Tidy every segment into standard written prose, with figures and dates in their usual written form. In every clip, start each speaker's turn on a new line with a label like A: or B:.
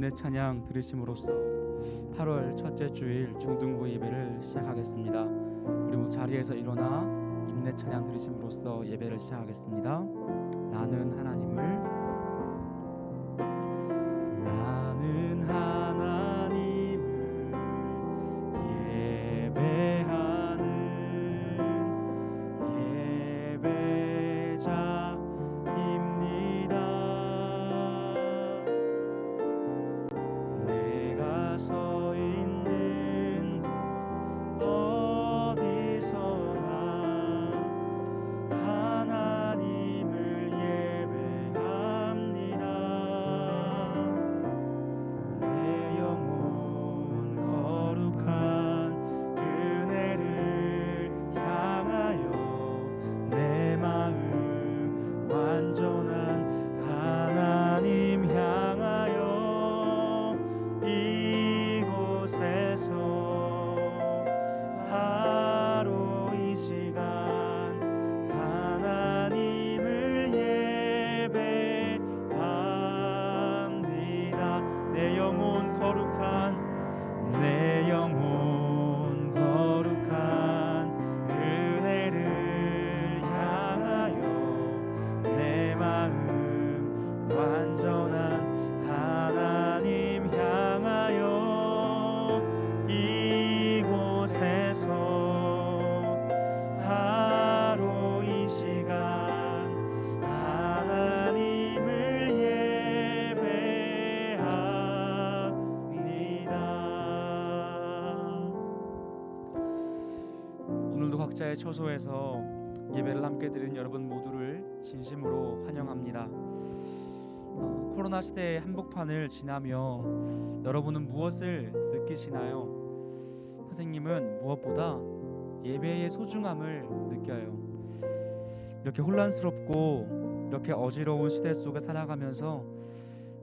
A: 인내 찬양 들으심으로써 8월 첫째 주일 중등부 예배를 시작하겠습니다. 우리 모두 자리에서 일어나 인내 찬양 들으심으로써 예배를 시작하겠습니다. 나는 하나님을
B: 서 있는 곳 어디서나 하나님을 예배합니다. 내 영혼 거룩한 은혜를 향하여 내 마음 완전한 하나님 향하여 이곳에서 바로 이 시간 하나님을 예배합니다. 내 영혼 거룩한 은혜를 향하여 내 마음 완전한 하나님 향하여 이곳에서 바로 이 시간 하나님을 예배합니다.
A: 오늘도 각자의 처소에서 예배를 함께 드린 여러분 모두를 진심으로 환영합니다. 코로나 시대의 한복판을 지나며 여러분은 무엇을 느끼시나요? 선생님은 무엇보다 예배의 소중함을 느껴요. 이렇게 혼란스럽고 이렇게 어지러운 시대 속에 살아가면서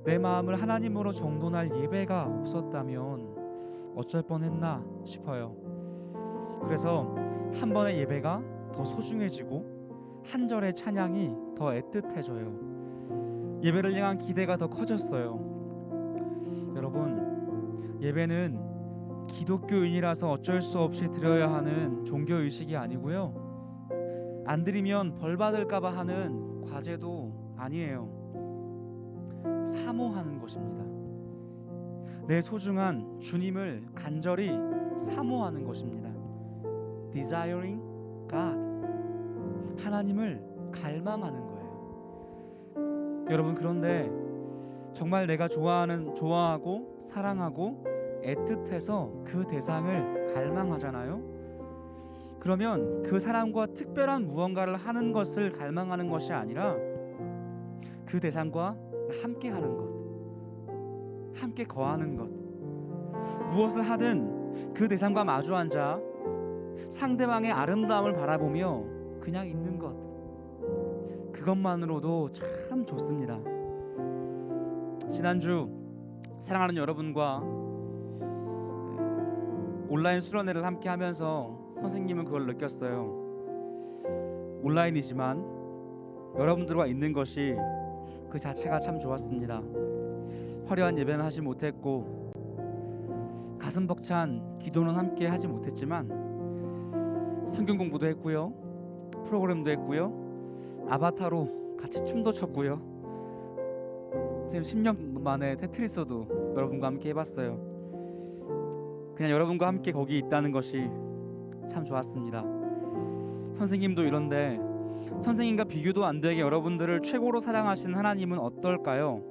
A: 내 마음을 하나님으로 정돈할 예배가 없었다면 어쩔 뻔했나 싶어요. 그래서 한 번의 예배가 더 소중해지고 한 절의 찬양이 더 애틋해져요. 예배를 향한 기대가 더 커졌어요. 여러분, 예배는 기독교인이라서 어쩔 수 없이 드려야 하는 종교의식이 아니고요, 안 드리면 벌 받을까봐 하는 과제도 아니에요. 사모하는 것입니다. 내 소중한 주님을 간절히 사모하는 것입니다. Desiring God, 하나님을 갈망하는 거예요. 여러분, 그런데 정말 내가 좋아하고 사랑하고 애틋해서 그 대상을 갈망하잖아요. 그러면 그 사람과 특별한 무언가를 하는 것을 갈망하는 것이 아니라 그 대상과 함께 하는 것, 함께 거하는 것, 무엇을 하든 그 대상과 마주 앉아 상대방의 아름다움을 바라보며 그냥 있는 것, 그것만으로도 참 좋습니다. 지난주 사랑하는 여러분과 온라인 수련회를 함께 하면서 선생님은 그걸 느꼈어요. 온라인이지만 여러분들과 있는 것이 그 자체가 참 좋았습니다. 화려한 예배는 하지 못했고 가슴 벅찬 기도는 함께 하지 못했지만 성경 공부도 했고요, 프로그램도 했고요, 아바타로 같이 춤도 췄고요, 선생님 10년 만에 테트리스도 여러분과 함께 해봤어요. 그냥 여러분과 함께 거기 있다는 것이 참 좋았습니다. 선생님도 이런데 선생님과 비교도 안 되게 여러분들을 최고로 사랑하신 하나님은 어떨까요?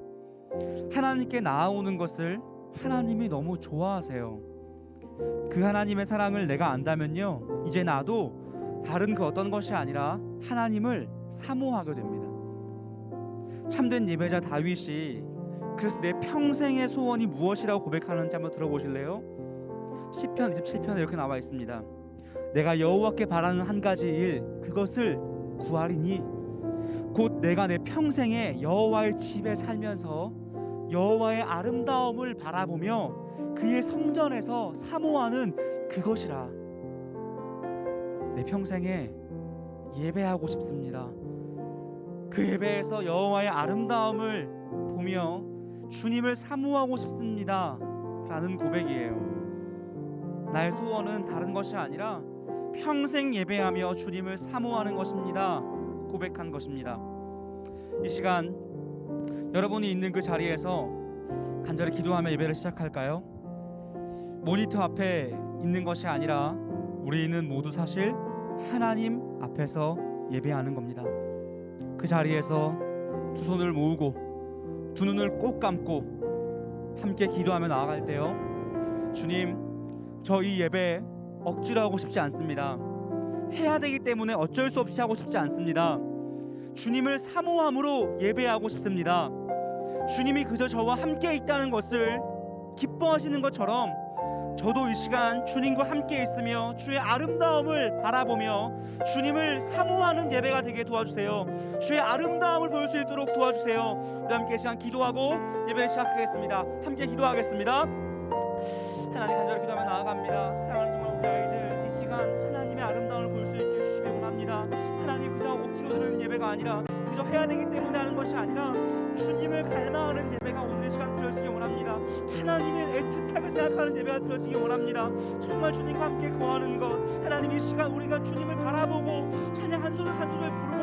A: 하나님께 나아오는 것을 하나님이 너무 좋아하세요. 그 하나님의 사랑을 내가 안다면요, 이제 나도 다른 그 어떤 것이 아니라 하나님을 사모하게 됩니다. 참된 예배자 다윗이 그래서 내 평생의 소원이 무엇이라고 고백하는지 한번 들어보실래요? 시편 27편에 이렇게 나와 있습니다. 내가 여호와께 바라는 한 가지 일, 그것을 구하리니 곧 내가 내 평생에 여호와의 집에 살면서 여호와의 아름다움을 바라보며 그의 성전에서 사모하는 그것이라. 내 평생에 예배하고 싶습니다. 그 예배에서 여호와의 아름다움을 보며 주님을 사모하고 싶습니다 라는 고백이에요. 나의 소원은 다른 것이 아니라 평생 예배하며 주님을 사모하는 것입니다 고백한 것입니다. 이 시간 여러분이 있는 그 자리에서 간절히 기도하며 예배를 시작할까요? 모니터 앞에 있는 것이 아니라 우리는 모두 사실 하나님 앞에서 예배하는 겁니다. 그 자리에서 두 손을 모으고 두 눈을 꼭 감고 함께 기도하며 나아갈 때요, 주님, 저 이 예배 억지로 하고 싶지 않습니다. 해야 되기 때문에 어쩔 수 없이 하고 싶지 않습니다. 주님을 사모함으로 예배하고 싶습니다. 주님이 그저 저와 함께 있다는 것을 기뻐하시는 것처럼 저도 이 시간 주님과 함께 있으며 주의 아름다움을 바라보며 주님을 사모하는 예배가 되게 도와주세요. 주의 아름다움을 볼 수 있도록 도와주세요. 우리 함께 이 시간 기도하고 예배를 시작하겠습니다. 함께 기도하겠습니다. 하나님, 간절히 기도하며 나아갑니다. 사랑하는 정말 우리 아이들, 이 시간 하나님의 아름다움을 볼 수 있게 해주시기 원합니다. 하나님, 그저 억지로 드리는 예배가 아니라, 그저 해야 되기 때문에 하는 것이 아니라 주님을 갈망하는 예배가 오늘 이 시간 드려지기 원합니다. 하나님의 애틋하게 생각하는 예배가 드려지기 원합니다. 정말 주님과 함께 거하는 것, 하나님, 이 시간 우리가 주님을 바라보고 찬양 한 소절 한 소절 부르고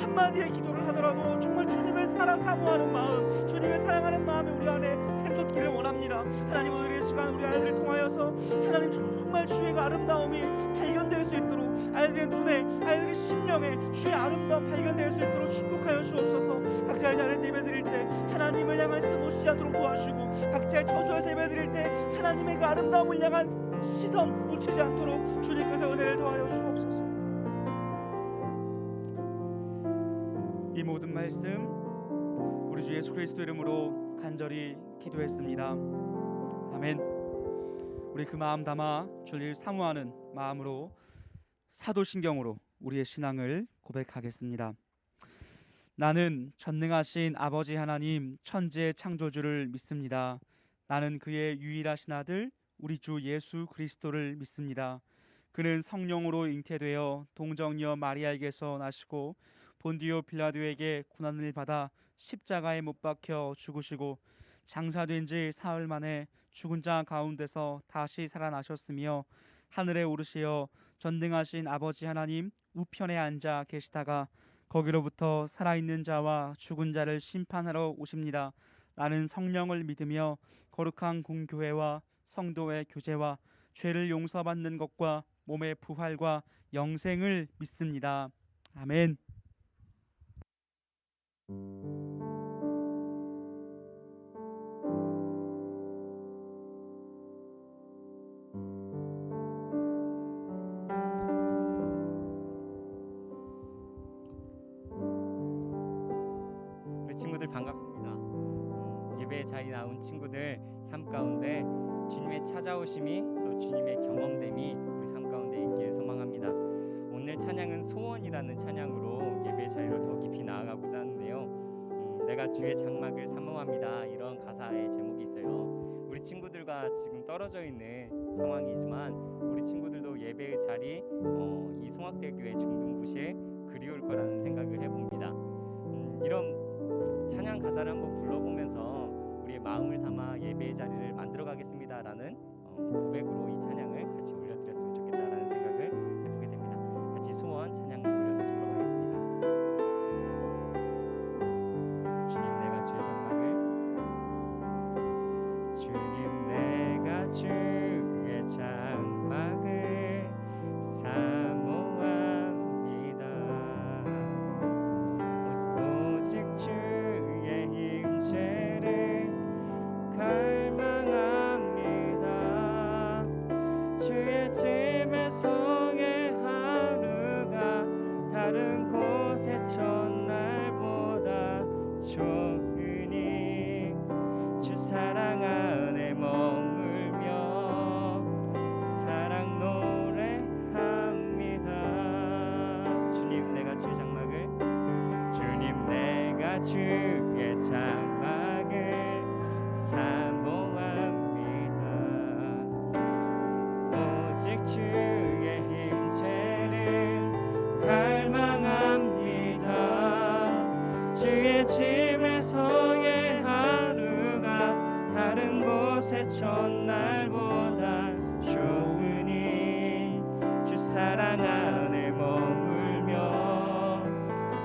A: 한마디의 기도를 하더라도 정말 주님을 사모하는 마음, 주님을 사랑하는 마음이 우리 안에 샘솟기를 원합니다. 하나님, 오늘 이 시간 우리 아이들을 통하여서 하나님 정말 주의 아름다움이 발견될 수 있도록, 아이들의 눈에, 아이들의 심령에 주의 아름다움 발견될 수 있도록 축복하여 주옵소서. 각자의 자리에서 예배드릴 때 하나님을 향한 시선 놓치지 않도록 도와주시고, 각자의 저소에서 예배드릴 때 하나님의 그 아름다움을 향한 시선 놓치지 않도록 주님께서 은혜를 더하여 주옵소서. 이 모든 말씀 우리 주 예수 그리스도 이름으로 간절히 기도했습니다. 아멘. 우리 그 마음 담아 주를 사모하는 마음으로 사도신경으로 우리의 신앙을 고백하겠습니다. 나는 전능하신 아버지 하나님 천지의 창조주를 믿습니다. 나는 그의 유일하신 아들 우리 주 예수 그리스도를 믿습니다. 그는 성령으로 잉태되어 동정녀 마리아에게서 나시고 본디오 빌라도에게 고난을 받아 십자가에 못 박혀 죽으시고 장사된 지 사흘 만에 죽은 자 가운데서 다시 살아나셨으며 하늘에 오르시어 전능하신 아버지 하나님 우편에 앉아 계시다가 거기로부터 살아있는 자와 죽은 자를 심판하러 오십니다. 나는 성령을 믿으며 거룩한 공교회와 성도의 교제와 죄를 용서받는 것과 몸의 부활과 영생을 믿습니다. 아멘.
C: 우리 친구들 반갑습니다. 예배에 자리 나온 친구들 삶 가운데 주님의 찾아오심이 또 주님의 경험됨이 우리 삶 가운데 있기를 소망합니다. 오늘 찬양은 소원이라는 찬양으로 예배 자리로 더 깊이 나아가고자 하는데요. 내가 주의 장막을 사모합니다. 이런 가사의 제목이 있어요. 우리 친구들과 지금 떨어져 있는 상황이지만 우리 친구들도 예배의 자리, 이 송악대교회 중등부실 그리울 거라는 생각을 해봅니다. 이런 찬양 가사를 한번 불러보면서 우리의 마음을 담아 예배의 자리를 만들어 가겠습니다라는 고백으로 이 찬양을 같이 올려드렸으면 좋겠다라는 생각을 해보게 됩니다. 같이 소원 찬양 올려드리도록 하겠습니다. 주님 내가 주의 장막을, 주님 내가 주의 장막을 사모합니다. 오직 주의 임재를 갈망합니다. 주의 집에서의 하루가 다른 곳의 첫날보다 좋으니 주 사랑 안에 머물며 사랑 노래합니다. 주님 내가 주의 장막을, 주님 내가 주의 장막을 사모합니다. 오직 주의 임재를 갈망합니다. 주의 집에서의 하루가 곳의 첫날보다 좋으니 주 사랑 안에 머물며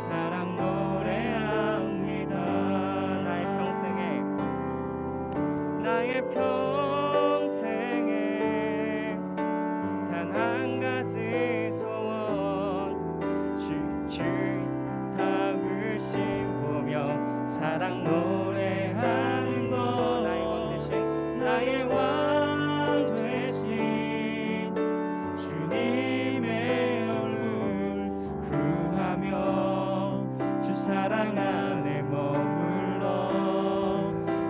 C: 사랑 노래합니다. 나의 평생에 단 한 가지 소원 주 닿으심 보며 사랑 노래하는 것 나의 왕 되신 주님의 얼굴 구하며 주 사랑 안에 머물러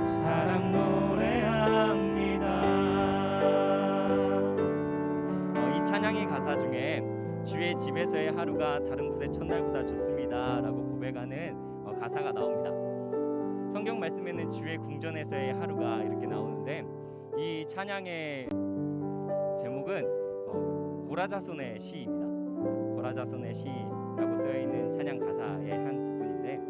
C: 사랑 노래합니다. 이 찬양의 가사 중에 주의 집에서의 하루가 다른 곳의 첫날보다 좋습니다 라고 고백하는 가사가 나옵니다. 성경 말씀에는 주의 궁전에서의 하루가 이렇게 나오는데 이 찬양의 제목은 고라자손의 시입니다. 고라자손의 시라고 쓰여있는 찬양 가사의 한 부분인데,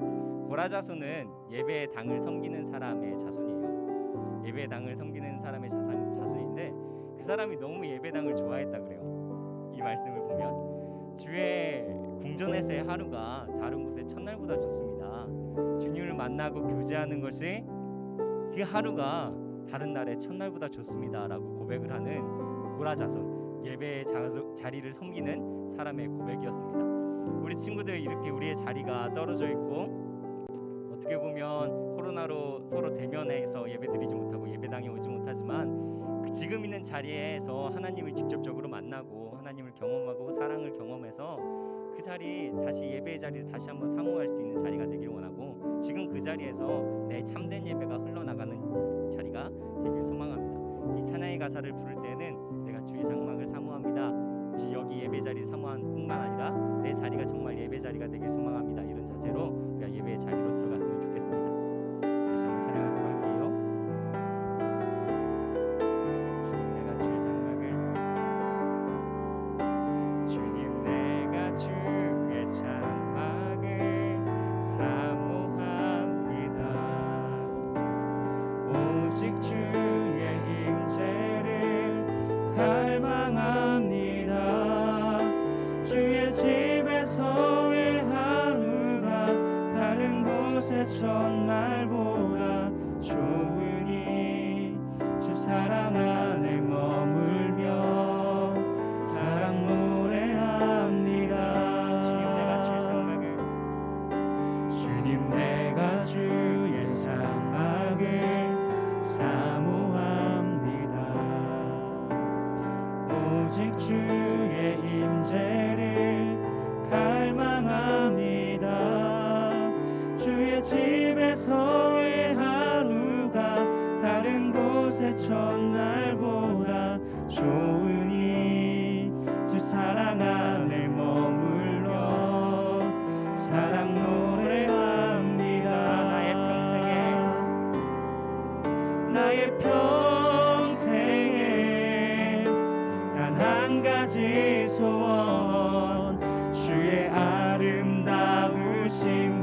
C: 고라자손은 예배의 당을 섬기는 사람의 자손이에요. 예배의 당을 섬기는 사람의 자손인데 그 사람이 너무 예배당을 좋아했다 그래요. 이 말씀을 보면 주의 궁전에서의 하루가 다른 곳의 첫날보다 좋습니다. 주님을 만나고 교제하는 것이 그 하루가 다른 날의 첫날보다 좋습니다 라고 고백을 하는 고라자손, 예배의 자리를 섬기는 사람의 고백이었습니다. 우리 친구들 이렇게 우리의 자리가 떨어져 있고 어떻게 보면 코로나로 서로 대면해서 예배드리지 못하고 예배당에 오지 못하지만 그 지금 있는 자리에서 하나님을 직접적으로 만나고 하나님을 경험하고 사랑을 경험해서 그 자리 다시 예배의 자리를 다시 한번 사모할 수 있는 자리가 되길 원하고, 지금 그 자리에서 내 참된 예배가 흘러나가는 자리가 되길 소망합니다. 이 찬양의 가사를 부를 때는 내가 주의 장막을 사모합니다, 여기 예배 자리를 사모한 뿐만 아니라 내 자리가 정말 예배 자리가 되길 소망합니다, 이런 자세로 우리가 예배의 자리로 들어갔으면 좋겠습니다. 다시 한번 찬양하도록 할게요. 주님 내가 주의 장막을 사모합니다. 오직 주의 임재를 갈망합니다. 주의 집에서의 하루가 다른 곳의 첫날보다 좋으니 주 사랑 안에 머물며 사랑 노래합니다. 주님 내가 주의 장막을 사모합니다. 오직 주의 임재를 갈망합니다. 주의 집에서의 하루가 다른 곳의 첫날보다 좋으니 주 사랑 안에 머물러 사랑 노래합니다. 나의 평생에 단 한 가지 소원 주의 아름다우심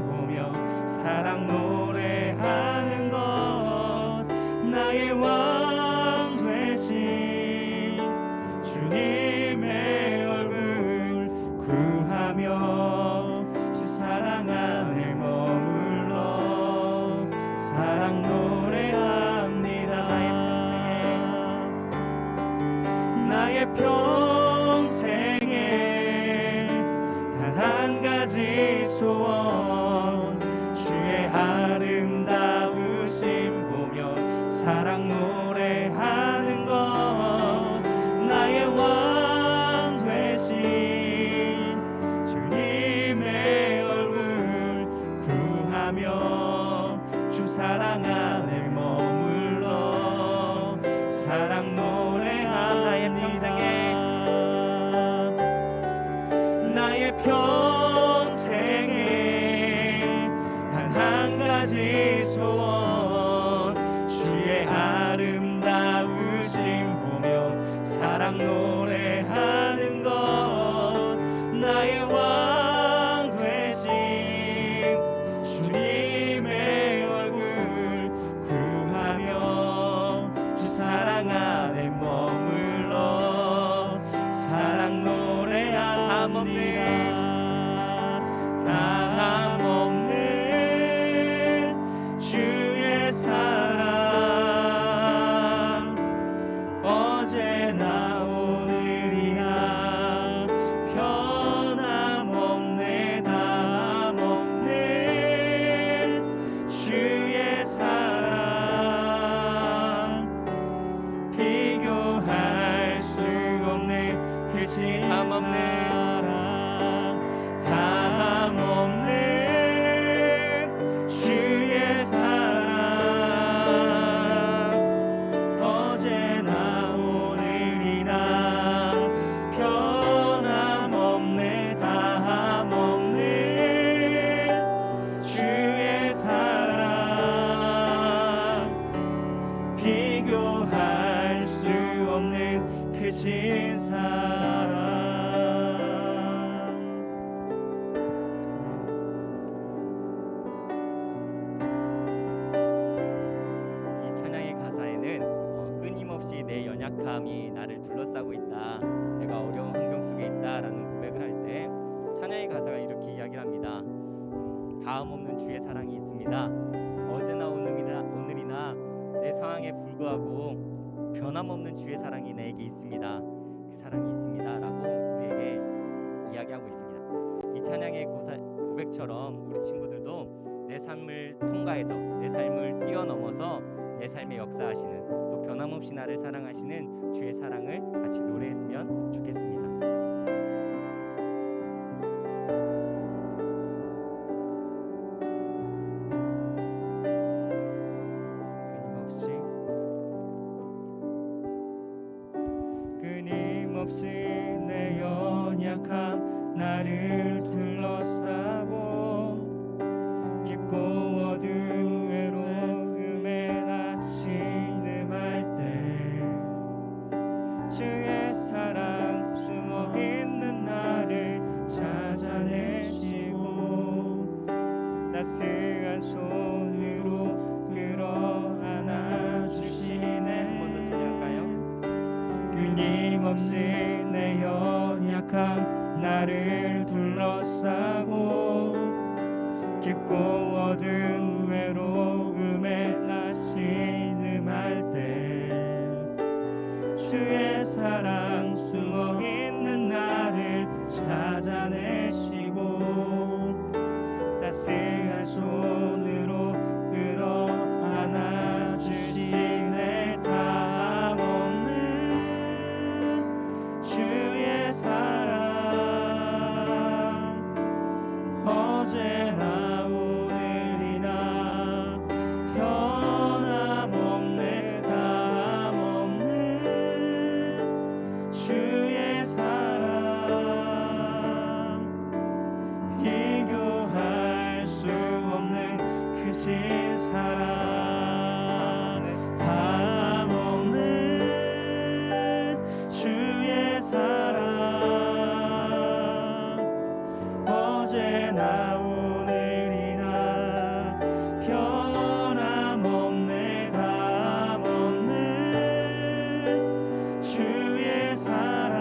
C: 보며 사랑 노래하는 것, 나의 왕 되신 주님의 얼굴 구하며 주 사랑 안에 머물러 사랑 노래합니다. 나의 평생에 단 한 가지 소원 주의 아름다우심 보며 사랑 노래하는 것, 나의 왕 되신 주님의 얼굴 구하며 주 사랑 안에 머물러 사랑 노래합니다. 나의 평생에 단 한 가지 소원 주의 아름다우심 보며 사랑 노래하는 것, 나의 왕 되신 주님의 얼굴 구하며 주
B: 어제나 오늘이나 변함없네 다함없는 주의 사랑 비교할 수 없는 그
C: 다함없는
B: 다함없는 주의 사랑 어제나 오늘이나 변함없네 다함없는 주의 사랑 비교할 수 없는 크신 사랑.
C: 이 찬양의 가사에는 끊임없이 내 연약함이 나를 둘러싸고 있다, 내가 어려운 환경 속에 있다라는 고백을 할 때 찬양의 가사가 이렇게 이야기를 합니다. 다음 없는 주의 사랑이 있습니다. 어제나 오늘이나 내 상황에 불구하고 변함없는 주의 사랑이 내게 있습니다. 그 사랑이 있습니다라고 우리에게 이야기하고 있습니다. 이 찬양의 고백처럼 우리 친구들도 내 삶을 통과해서 내 삶을 뛰어넘어서 내 삶에 역사하시는, 또 변함없이 나를 사랑하시는 주의 사랑을 같이 노래했으면 좋겠습니다.
B: 끊임없이 내 연약함 나를 둘러싸고 깊고 어두운 외로움에 나 신음할 때 주의 사랑 숨어있는 나를 찾아내시고 따스한 손으로 끌어안아 주시네.
C: 한 번 더 찬양할까요?
B: 끊임없이 내 연약함 나를 둘러싸고 깊고 어두운 외로움에 나 신음할 때 주의 사랑 숨어있는 나를 찾아내시고 따스한 손으로 끌어안아 주시네. 다함없는 주의 사랑 어제나 오늘이나 변함없네 다함없는 주의 사랑 비교할 수 없는 크신 사랑 다함없는 주의 사랑 어제나 오늘이나 변함없네 다함없는 주의 사랑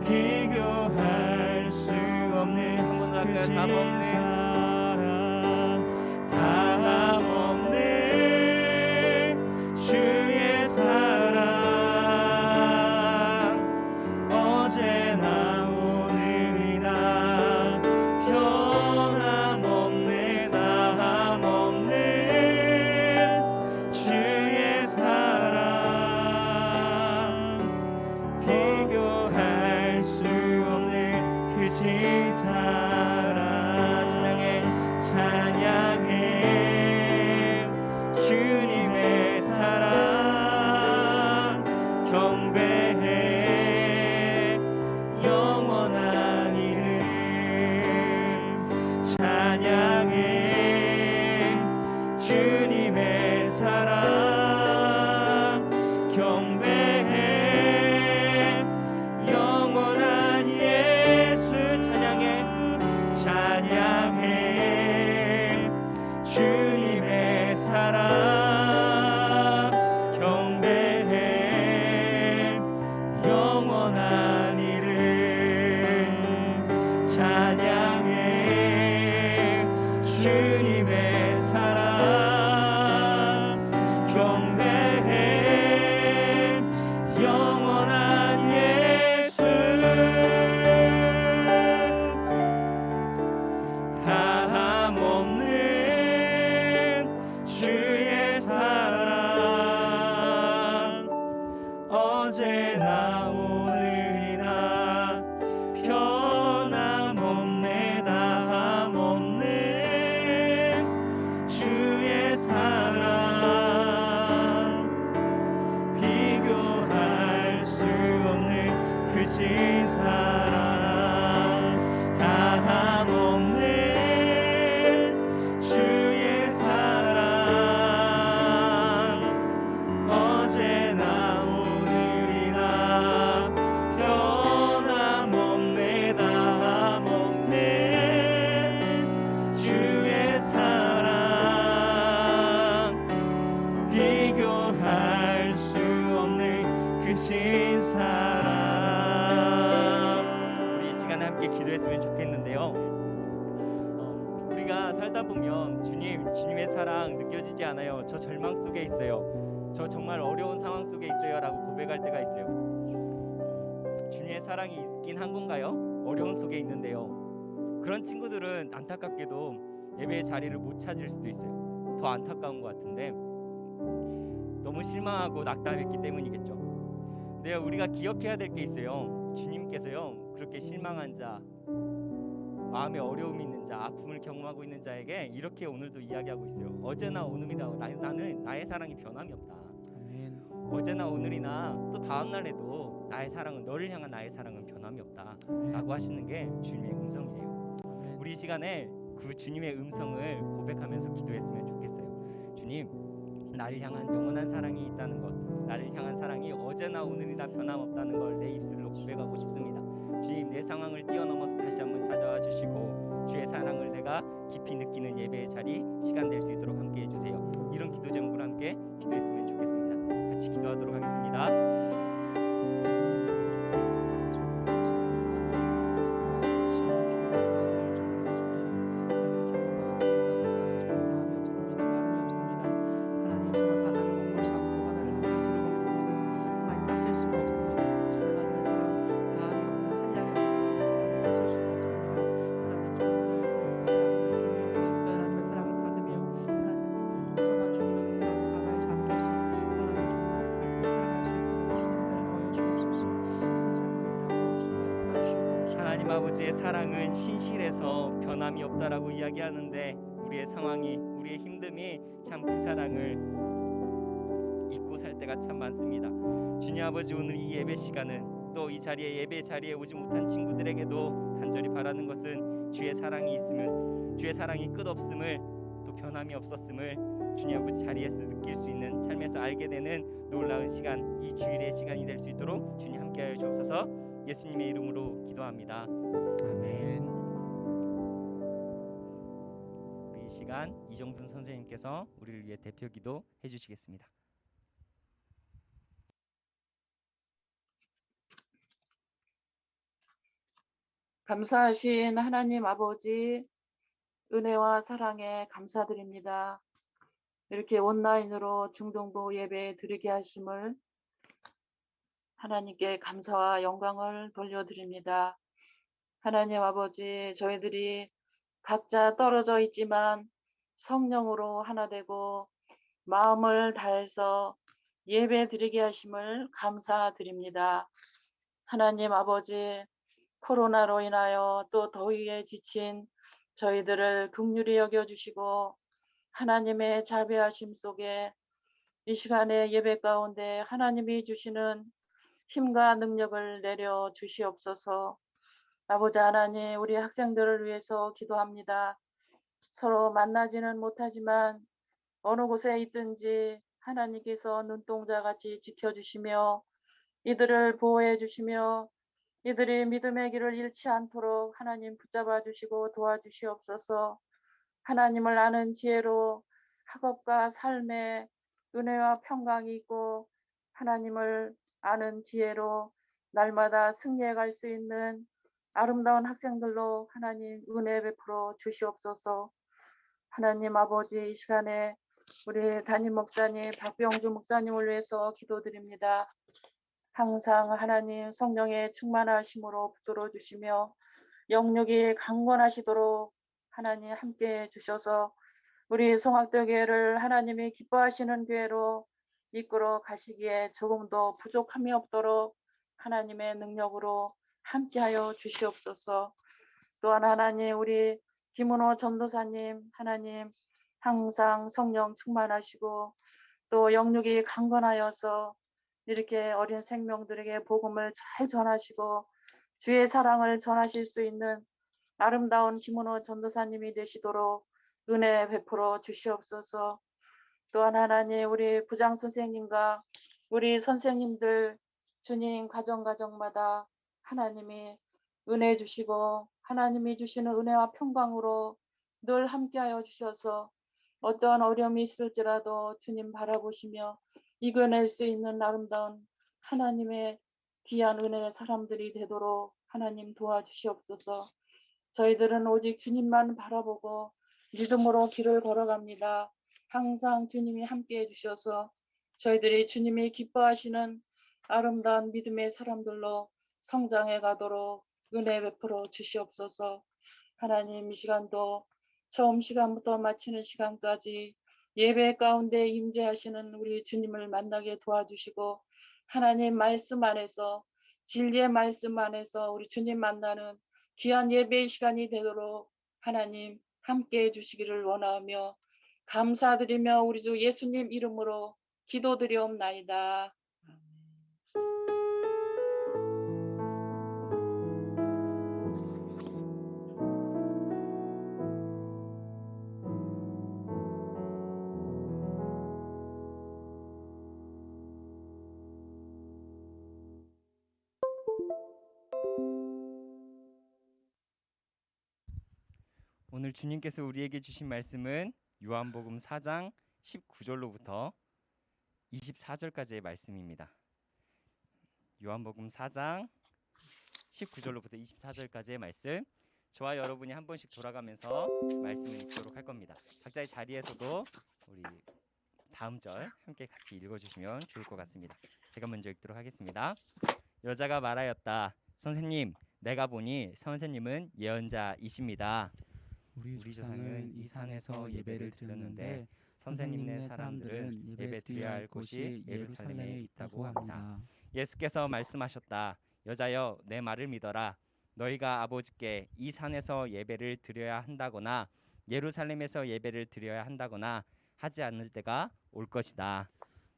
B: 비교할 수 없는
C: 한번 더 할까요?
B: 크신
C: 다함없는
B: 사랑 다함없는 주의 사랑 어제나 오늘이나 변함없네 다함없는 주의 사랑 비교할 수 없는 크신 사랑 찬양해 주님의 사랑 경배해 영원한 이름 찬양해 주님의 사랑 경배해 영원한 예수 찬양해 주님의 사랑 경배해 영원한 이름 찬양해 주님의 사랑 경배해 어제나 오늘이나 변함없네 다함없는 주의 사랑 비교할 수 없는 크신 사랑 다함없는 주의 사랑 어제나 오늘이나 변함없네 다함없는 주의 사랑 비교할 수 없는 크신 사랑.
C: 우리 이 시간에 함께 기도했으면 좋겠는데요. 우리가 살다 보면 주님의 사랑 느껴지지 않아요. 저 절망 속에 있어요. 저 정말 어려운 상황 속에 있어요라고 고백할 때가 있어요. 주님의 사랑이 있긴 한 건가요? 어려운 속에 있는데요. 그런 친구들은 안타깝게도 예배의 자리를 못 찾을 수도 있어요. 더 안타까운 것 같은데 너무 실망하고 낙담했기 때문이겠죠. 근데 우리가 기억해야 될 게 있어요. 주님께서요 그렇게 실망한 자, 마음에 어려움이 있는 자, 아픔을 경험하고 있는 자에게 이렇게 오늘도 이야기하고 있어요. 어제나 오늘이나 나는 나의 사랑이 변함이 없다.
A: 아멘.
C: 어제나 오늘이나 또 다음 날에도 나의 사랑은, 너를 향한 나의 사랑은 변함이 없다 라고 하시는 게 주님의 음성이에요.
A: 아멘.
C: 우리 이 시간에 그 주님의 음성을 고백하면서 기도했으면 좋겠어요. 주님, 나를 향한 영원한 사랑이 있다는 것, 나를 향한 사랑이 어제나 오늘이나 변함없다는 걸 내 입술로 고백하고 싶습니다. 주님, 내 상황을 뛰어넘어서 다시 한번 찾아와 주시고 주의 사랑을 내가 깊이 느끼는 예배의 자리, 시간 될 수 있도록 함께 해주세요. 이런 기도 제목으로 함께 기도했으면 좋겠습니다. 같이 기도하도록 하겠습니다. 하나님 아버지의 사랑은 신실해서 변함이 없다라고 이야기하는데 우리의 상황이, 우리의 힘듦이 참 그 사랑을 잊고 살 때가 참 많습니다. 주님 아버지, 오늘 이 예배 시간은 또 이 자리에, 예배 자리에 오지 못한 친구들에게도 간절히 바라는 것은 주의 사랑이 있으면, 주의 사랑이 끝없음을, 또 변함이 없었음을 주님 아버지 자리에서 느낄 수 있는, 삶에서 알게 되는 놀라운 시간, 이 주일의 시간이 될 수 있도록 주님 함께하여 주옵소서. 예수님의 이름으로 기도합니다.
A: 아멘.
C: 우리 이 시간 이정순 선생님께서 우리를 위해 대표 기도 해주시겠습니다.
D: 감사하신 하나님 아버지, 은혜와 사랑에 감사드립니다. 이렇게 온라인으로 중동부 예배 드리게 하심을 하나님께 감사와 영광을 돌려드립니다. 하나님 아버지, 저희들이 각자 떨어져 있지만 성령으로 하나 되고 마음을 다해서 예배 드리게 하심을 감사드립니다. 하나님 아버지, 코로나로 인하여 또 더위에 지친 저희들을 긍휼히 여겨주시고 하나님의 자비하심 속에 이 시간에 예배 가운데 하나님이 주시는 힘과 능력을 내려 주시옵소서. 아버지 하나님, 우리 학생들을 위해서 기도합니다. 서로 만나지는 못하지만 어느 곳에 있든지 하나님께서 눈동자같이 지켜주시며 이들을 보호해 주시며 이들이 믿음의 길을 잃지 않도록 하나님 붙잡아 주시고 도와주시옵소서. 하나님을 아는 지혜로 학업과 삶에 은혜와 평강이 있고 하나님을 아는 지혜로 날마다 승리해 갈 수 있는 아름다운 학생들로 하나님 은혜 베풀어 주시옵소서. 하나님 아버지, 이 시간에 우리 담임 목사님 박병주 목사님을 위해서 기도드립니다. 항상 하나님 성령의 충만하심으로 붙들어 주시며 영육이 강건하시도록 하나님 함께 해 주셔서 우리 성악대 교회를 하나님이 기뻐하시는 교회로 이끌어 가시기에 조금도 부족함이 없도록 하나님의 능력으로 함께하여 주시옵소서. 또한 하나님 우리 김은호 전도사님 하나님 항상 성령 충만하시고 또 영육이 강건하여서 이렇게 어린 생명들에게 복음을 잘 전하시고 주의 사랑을 전하실 수 있는 아름다운 김은호 전도사님이 되시도록 은혜 베풀어 주시옵소서. 또한 하나님 우리 부장 선생님과 우리 선생님들 주님 가정마다 하나님이 은혜 주시고 하나님이 주시는 은혜와 평강으로 늘 함께하여 주셔서 어떠한 어려움이 있을지라도 주님 바라보시며 이겨낼 수 있는 아름다운 하나님의 귀한 은혜의 사람들이 되도록 하나님 도와주시옵소서. 저희들은 오직 주님만 바라보고 믿음으로 길을 걸어갑니다. 항상 주님이 함께해 주셔서 저희들이 주님이 기뻐하시는 아름다운 믿음의 사람들로 성장해 가도록 은혜 베풀어 주시옵소서. 하나님 이 시간도 처음 시간부터 마치는 시간까지 예배 가운데 임재하시는 우리 주님을 만나게 도와주시고 하나님 말씀 안에서 진리의 말씀 안에서 우리 주님 만나는 귀한 예배의 시간이 되도록 하나님 함께해 주시기를 원하며 감사드리며 우리 주 예수님 이름으로 기도드리옵나이다.
C: 오늘 주님께서 우리에게 주신 말씀은 요한복음 4장 19절로부터 24절까지의 말씀입니다. 요한복음 4장 19절로부터 24절까지의 말씀, 저와 여러분이 한 번씩 돌아가면서 말씀을 읽도록 할 겁니다. 각자의 자리에서도 우리 다음 절 함께 같이 읽어주시면 좋을 것 같습니다. 제가 먼저 읽도록 하겠습니다. 여자가 말하였다. 선생님, 내가 보니 선생님은 예언자이십니다.
A: 우리 조상은 이 산에서 예배를 드렸는데 선생님네 사람들은 예배 드려야 할 곳이 예루살렘에 있다고 합니다.
C: 예수께서 말씀하셨다. 여자여, 내 말을 믿어라. 너희가 아버지께 이 산에서 예배를 드려야 한다거나 예루살렘에서 예배를 드려야 한다거나 하지 않을 때가 올 것이다.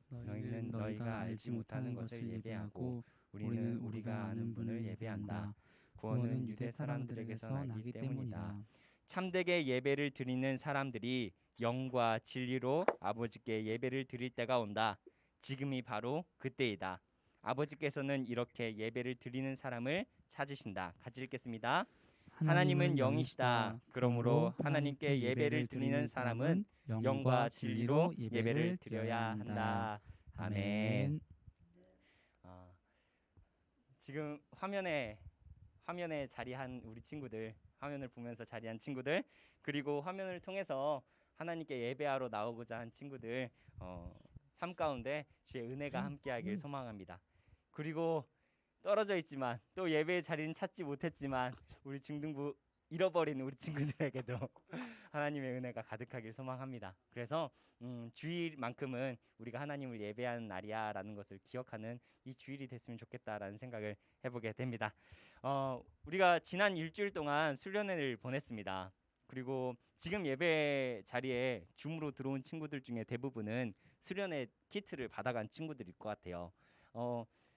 C: 너희는 너희가 알지 못하는 것을 예배하고 우리는 우리가 아는 분을 예배한다. 구원은 유대 사람들에게서 나기 때문이다. 참되게 예배를 드리는 사람들이 영과 진리로 아버지께 예배를 드릴 때가 온다. 지금이 바로 그때이다. 아버지께서는 이렇게 예배를 드리는 사람을 찾으신다. 같이 읽겠습니다. 하나님은 영이시다. 그러므로 하나님께 예배를 드리는 사람은 영과 진리로 예배를 드려야 한다. 아멘. 지금 화면에 자리한 우리 친구들, 화면을 보면서 자리한 친구들, 그리고 화면을 통해서 하나님께 예배하러 나오고자 한 친구들, 삶 가운데 주의 은혜가 함께하길 소망합니다. 그리고 떨어져 있지만 또 예배의 자리는 찾지 못했지만 우리 중등부 잃어버린 우리 친구들에게도 하나님의 은혜가 가득하길 소망합니다. 그래서 주일만큼은 우리가 하나님을 예배하는 날이야라는 것을 기억하는 이 주일이 됐으면 좋겠다라는 생각을 해보게 됩니다. 우리가 지난 일주일 동안 수련회를 보냈습니다. 그리고 지금 예배 자리에 줌으로 들어온 친구들 중에 대부분은 수련회 키트를 받아간 친구들일 것 같아요.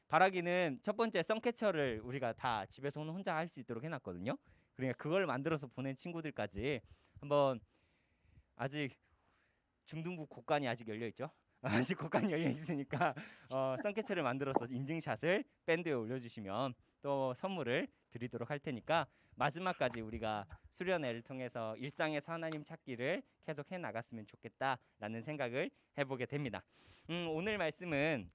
C: 바라기는 첫 번째 썬캐쳐를 우리가 다 집에서 혼자 할 수 있도록 해놨거든요. 그러니까 그걸 만들어서 보낸 친구들까지 한번, 아직 중등부 곡간이 아직 열려 있죠. 아직 곡간이 열려 있으니까 썬캐쳐를 만들어서 인증샷을 밴드에 올려주시면 또 선물을 드리도록 할 테니까 마지막까지 우리가 수련회를 통해서 일상에서 하나님 찾기를 계속 해 나갔으면 좋겠다라는 생각을 해보게 됩니다. 오늘 말씀은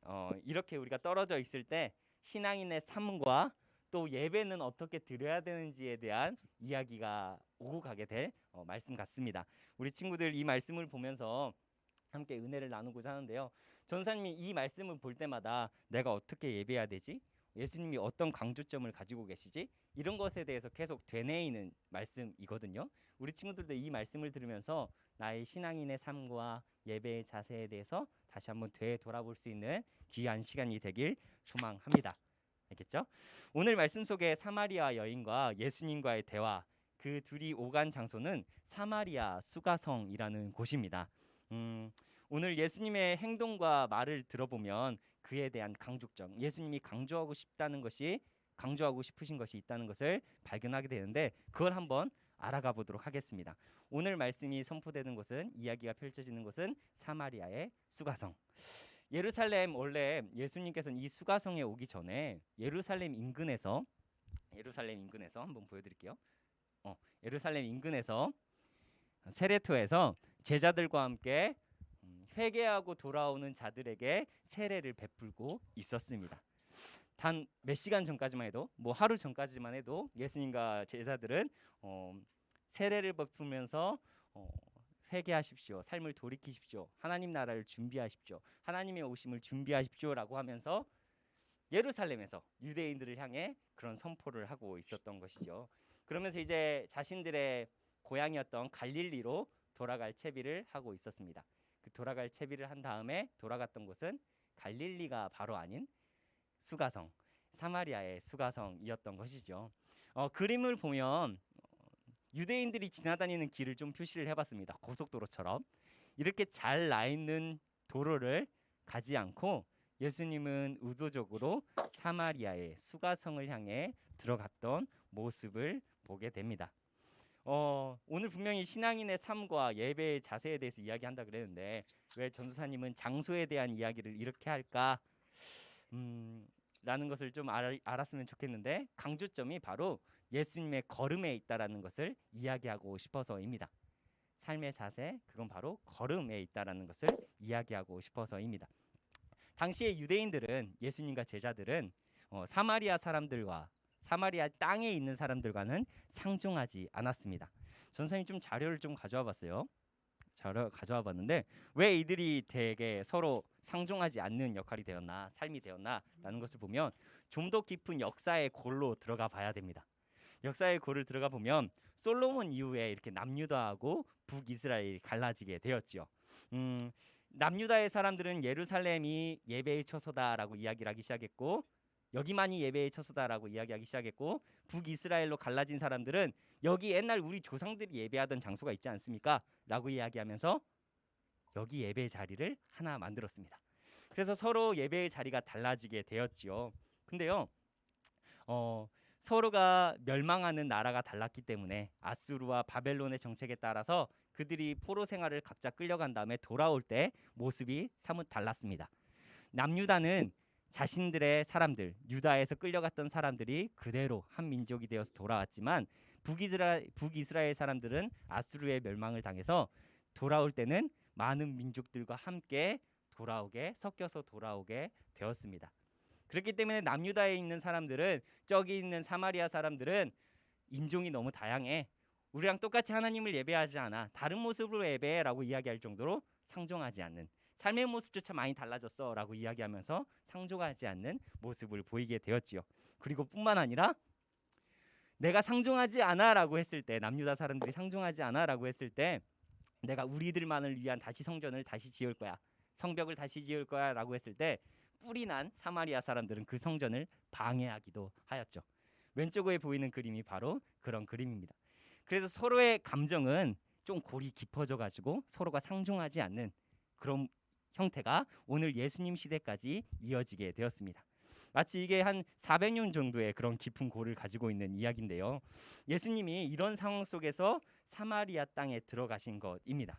C: 이렇게 우리가 떨어져 있을 때 신앙인의 삶과 또 예배는 어떻게 드려야 되는지에 대한 이야기가 오고 가게 될 말씀 같습니다. 우리 친구들 이 말씀을 보면서 함께 은혜를 나누고자 하는데요. 전사님이 이 말씀을 볼 때마다 내가 어떻게 예배해야 되지? 예수님이 어떤 강조점을 가지고 계시지? 이런 것에 대해서 계속 되뇌이는 말씀이거든요. 우리 친구들도 이 말씀을 들으면서 나의 신앙인의 삶과 예배의 자세에 대해서 다시 한번 되돌아볼 수 있는 귀한 시간이 되길 소망합니다. 알겠죠? 오늘 말씀 속에 사마리아 여인과 예수님과의 대화, 그 둘이 오간 장소는 사마리아 수가성이라는 곳입니다. 오늘 예수님의 행동과 말을 들어보면 그에 대한 강조점, 예수님이 강조하고 싶으신 것이 있다는 것을 발견하게 되는데, 그걸 한번 알아가 보도록 하겠습니다. 오늘 말씀이 선포되는 곳은, 이야기가 펼쳐지는 곳은 사마리아의 수가성. 예루살렘, 원래 예수님께서는 이 수가성에 오기 전에 예루살렘 인근에서 한번 보여드릴게요. 예루살렘 인근에서 세례토에서 제자들과 함께 회개하고 돌아오는 자들에게 세례를 베풀고 있었습니다. 단 몇 시간 전까지만 해도, 하루 전까지만 해도 예수님과 제자들은 세례를 베풀면서 회개하십시오, 삶을 돌이키십시오, 하나님 나라를 준비하십시오, 하나님의 오심을 준비하십시오라고 하면서 예루살렘에서 유대인들을 향해 그런 선포를 하고 있었던 것이죠. 그러면서 이제 자신들의 고향이었던 갈릴리로 돌아갈 채비를 하고 있었습니다. 그 돌아갈 채비를 한 다음에 돌아갔던 곳은 갈릴리가 바로 아닌 수가성, 사마리아의 수가성이었던 것이죠. 그림을 보면 유대인들이 지나다니는 길을 좀 표시를 해봤습니다. 고속도로처럼 이렇게 잘 나 있는 도로를 가지 않고 예수님은 의도적으로 사마리아의 수가성을 향해 들어갔던 모습을 보게 됩니다. 오늘 분명히 신앙인의 삶과 예배의 자세에 대해서 이야기한다 그랬는데, 왜 전도사님은 장소에 대한 이야기를 이렇게 할까? 라는 것을 좀 알았으면 좋겠는데, 강조점이 바로 예수님의 걸음에 있다라는 것을 이야기하고 싶어서입니다. 삶의 자세, 그건 바로 걸음에 있다라는 것을 이야기하고 싶어서입니다. 당시의 유대인들은, 예수님과 제자들은 사마리아 땅에 있는 사람들과는 상종하지 않았습니다. 전사님 좀 자료를 좀 가져와 봤어요. 자료 가져와 봤는데, 왜 이들이 되게 서로 상종하지 않는 역할이 되었나, 삶이 되었나라는 것을 보면 좀 더 깊은 역사의 골로 들어가 봐야 됩니다. 역사의 골을 들어가 보면 솔로몬 이후에 이렇게 남유다하고 북이스라엘이 갈라지게 되었지요. 남유다의 사람들은 예루살렘이 예배의 처소다라고 이야기를 하기 시작했고, 여기만이 예배의 처소다라고 이야기하기 시작했고, 북이스라엘로 갈라진 사람들은 여기 옛날 우리 조상들이 예배하던 장소가 있지 않습니까? 라고 이야기하면서 여기 예배의 자리를 하나 만들었습니다. 그래서 서로 예배의 자리가 달라지게 되었지요. 근데요, 서로가 멸망하는 나라가 달랐기 때문에 아수르와 바벨론의 정책에 따라서 그들이 포로 생활을 각자 끌려간 다음에 돌아올 때 모습이 사뭇 달랐습니다. 남유다는 자신들의 사람들, 유다에서 끌려갔던 사람들이 그대로 한 민족이 되어서 돌아왔지만, 북이스라엘 사람들은 아수르의 멸망을 당해서 돌아올 때는 많은 민족들과 함께 섞여서 돌아오게 되었습니다. 그렇기 때문에 남유다에 있는 사람들은, 저기 있는 사마리아 사람들은 인종이 너무 다양해, 우리랑 똑같이 하나님을 예배하지 않아, 다른 모습으로 예배라고 이야기할 정도로 상종하지 않는, 삶의 모습조차 많이 달라졌어 라고 이야기하면서 상종하지 않는 모습을 보이게 되었지요. 그리고 뿐만 아니라 내가 상종하지 않아 라고 했을 때, 남유다 사람들이 상종하지 않아 라고 했을 때, 내가 우리들만을 위한 성전을 다시 지을 거야, 성벽을 다시 지을 거야 라고 했을 때, 뿔이 난 사마리아 사람들은 그 성전을 방해하기도 하였죠. 왼쪽에 보이는 그림이 바로 그런 그림입니다. 그래서 서로의 감정은 좀 골이 깊어져 가지고 서로가 상종하지 않는 그런 형태가 오늘 예수님 시대까지 이어지게 되었습니다. 마치 이게 한 400년 정도의 그런 깊은 골을 가지고 있는 이야기인데요. 예수님이 이런 상황 속에서 사마리아 땅에 들어가신 것입니다.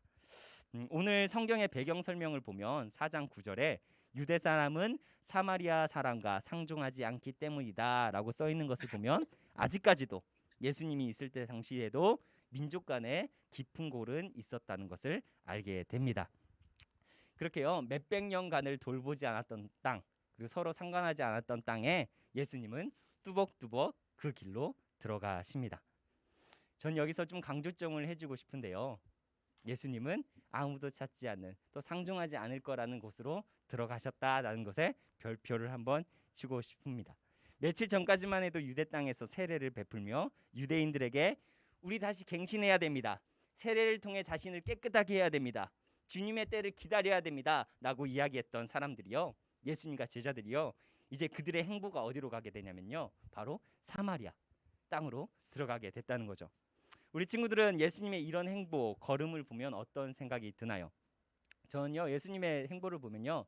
C: 오늘 성경의 배경 설명을 보면 4장 9절에 유대 사람은 사마리아 사람과 상종하지 않기 때문이다 라고 써 있는 것을 보면, 아직까지도 예수님이 있을 때 당시에도 민족 간에 깊은 골은 있었다는 것을 알게 됩니다. 그렇게요, 몇백 년간을 돌보지 않았던 땅, 그리고 서로 상관하지 않았던 땅에 예수님은 뚜벅뚜벅 그 길로 들어가십니다. 전 여기서 좀 강조점을 해주고 싶은데요, 예수님은 아무도 찾지 않는, 또 상종하지 않을 거라는 곳으로 들어가셨다라는 것에 별표를 한번 치고 싶습니다. 며칠 전까지만 해도 유대 땅에서 세례를 베풀며 유대인들에게 우리 다시 갱신해야 됩니다, 세례를 통해 자신을 깨끗하게 해야 됩니다, 주님의 때를 기다려야 됩니다라고 이야기했던 사람들이요, 예수님과 제자들이요, 이제 그들의 행보가 어디로 가게 되냐면요, 바로 사마리아 땅으로 들어가게 됐다는 거죠. 우리 친구들은 예수님의 이런 행보, 걸음을 보면 어떤 생각이 드나요? 저는요, 예수님의 행보를 보면요,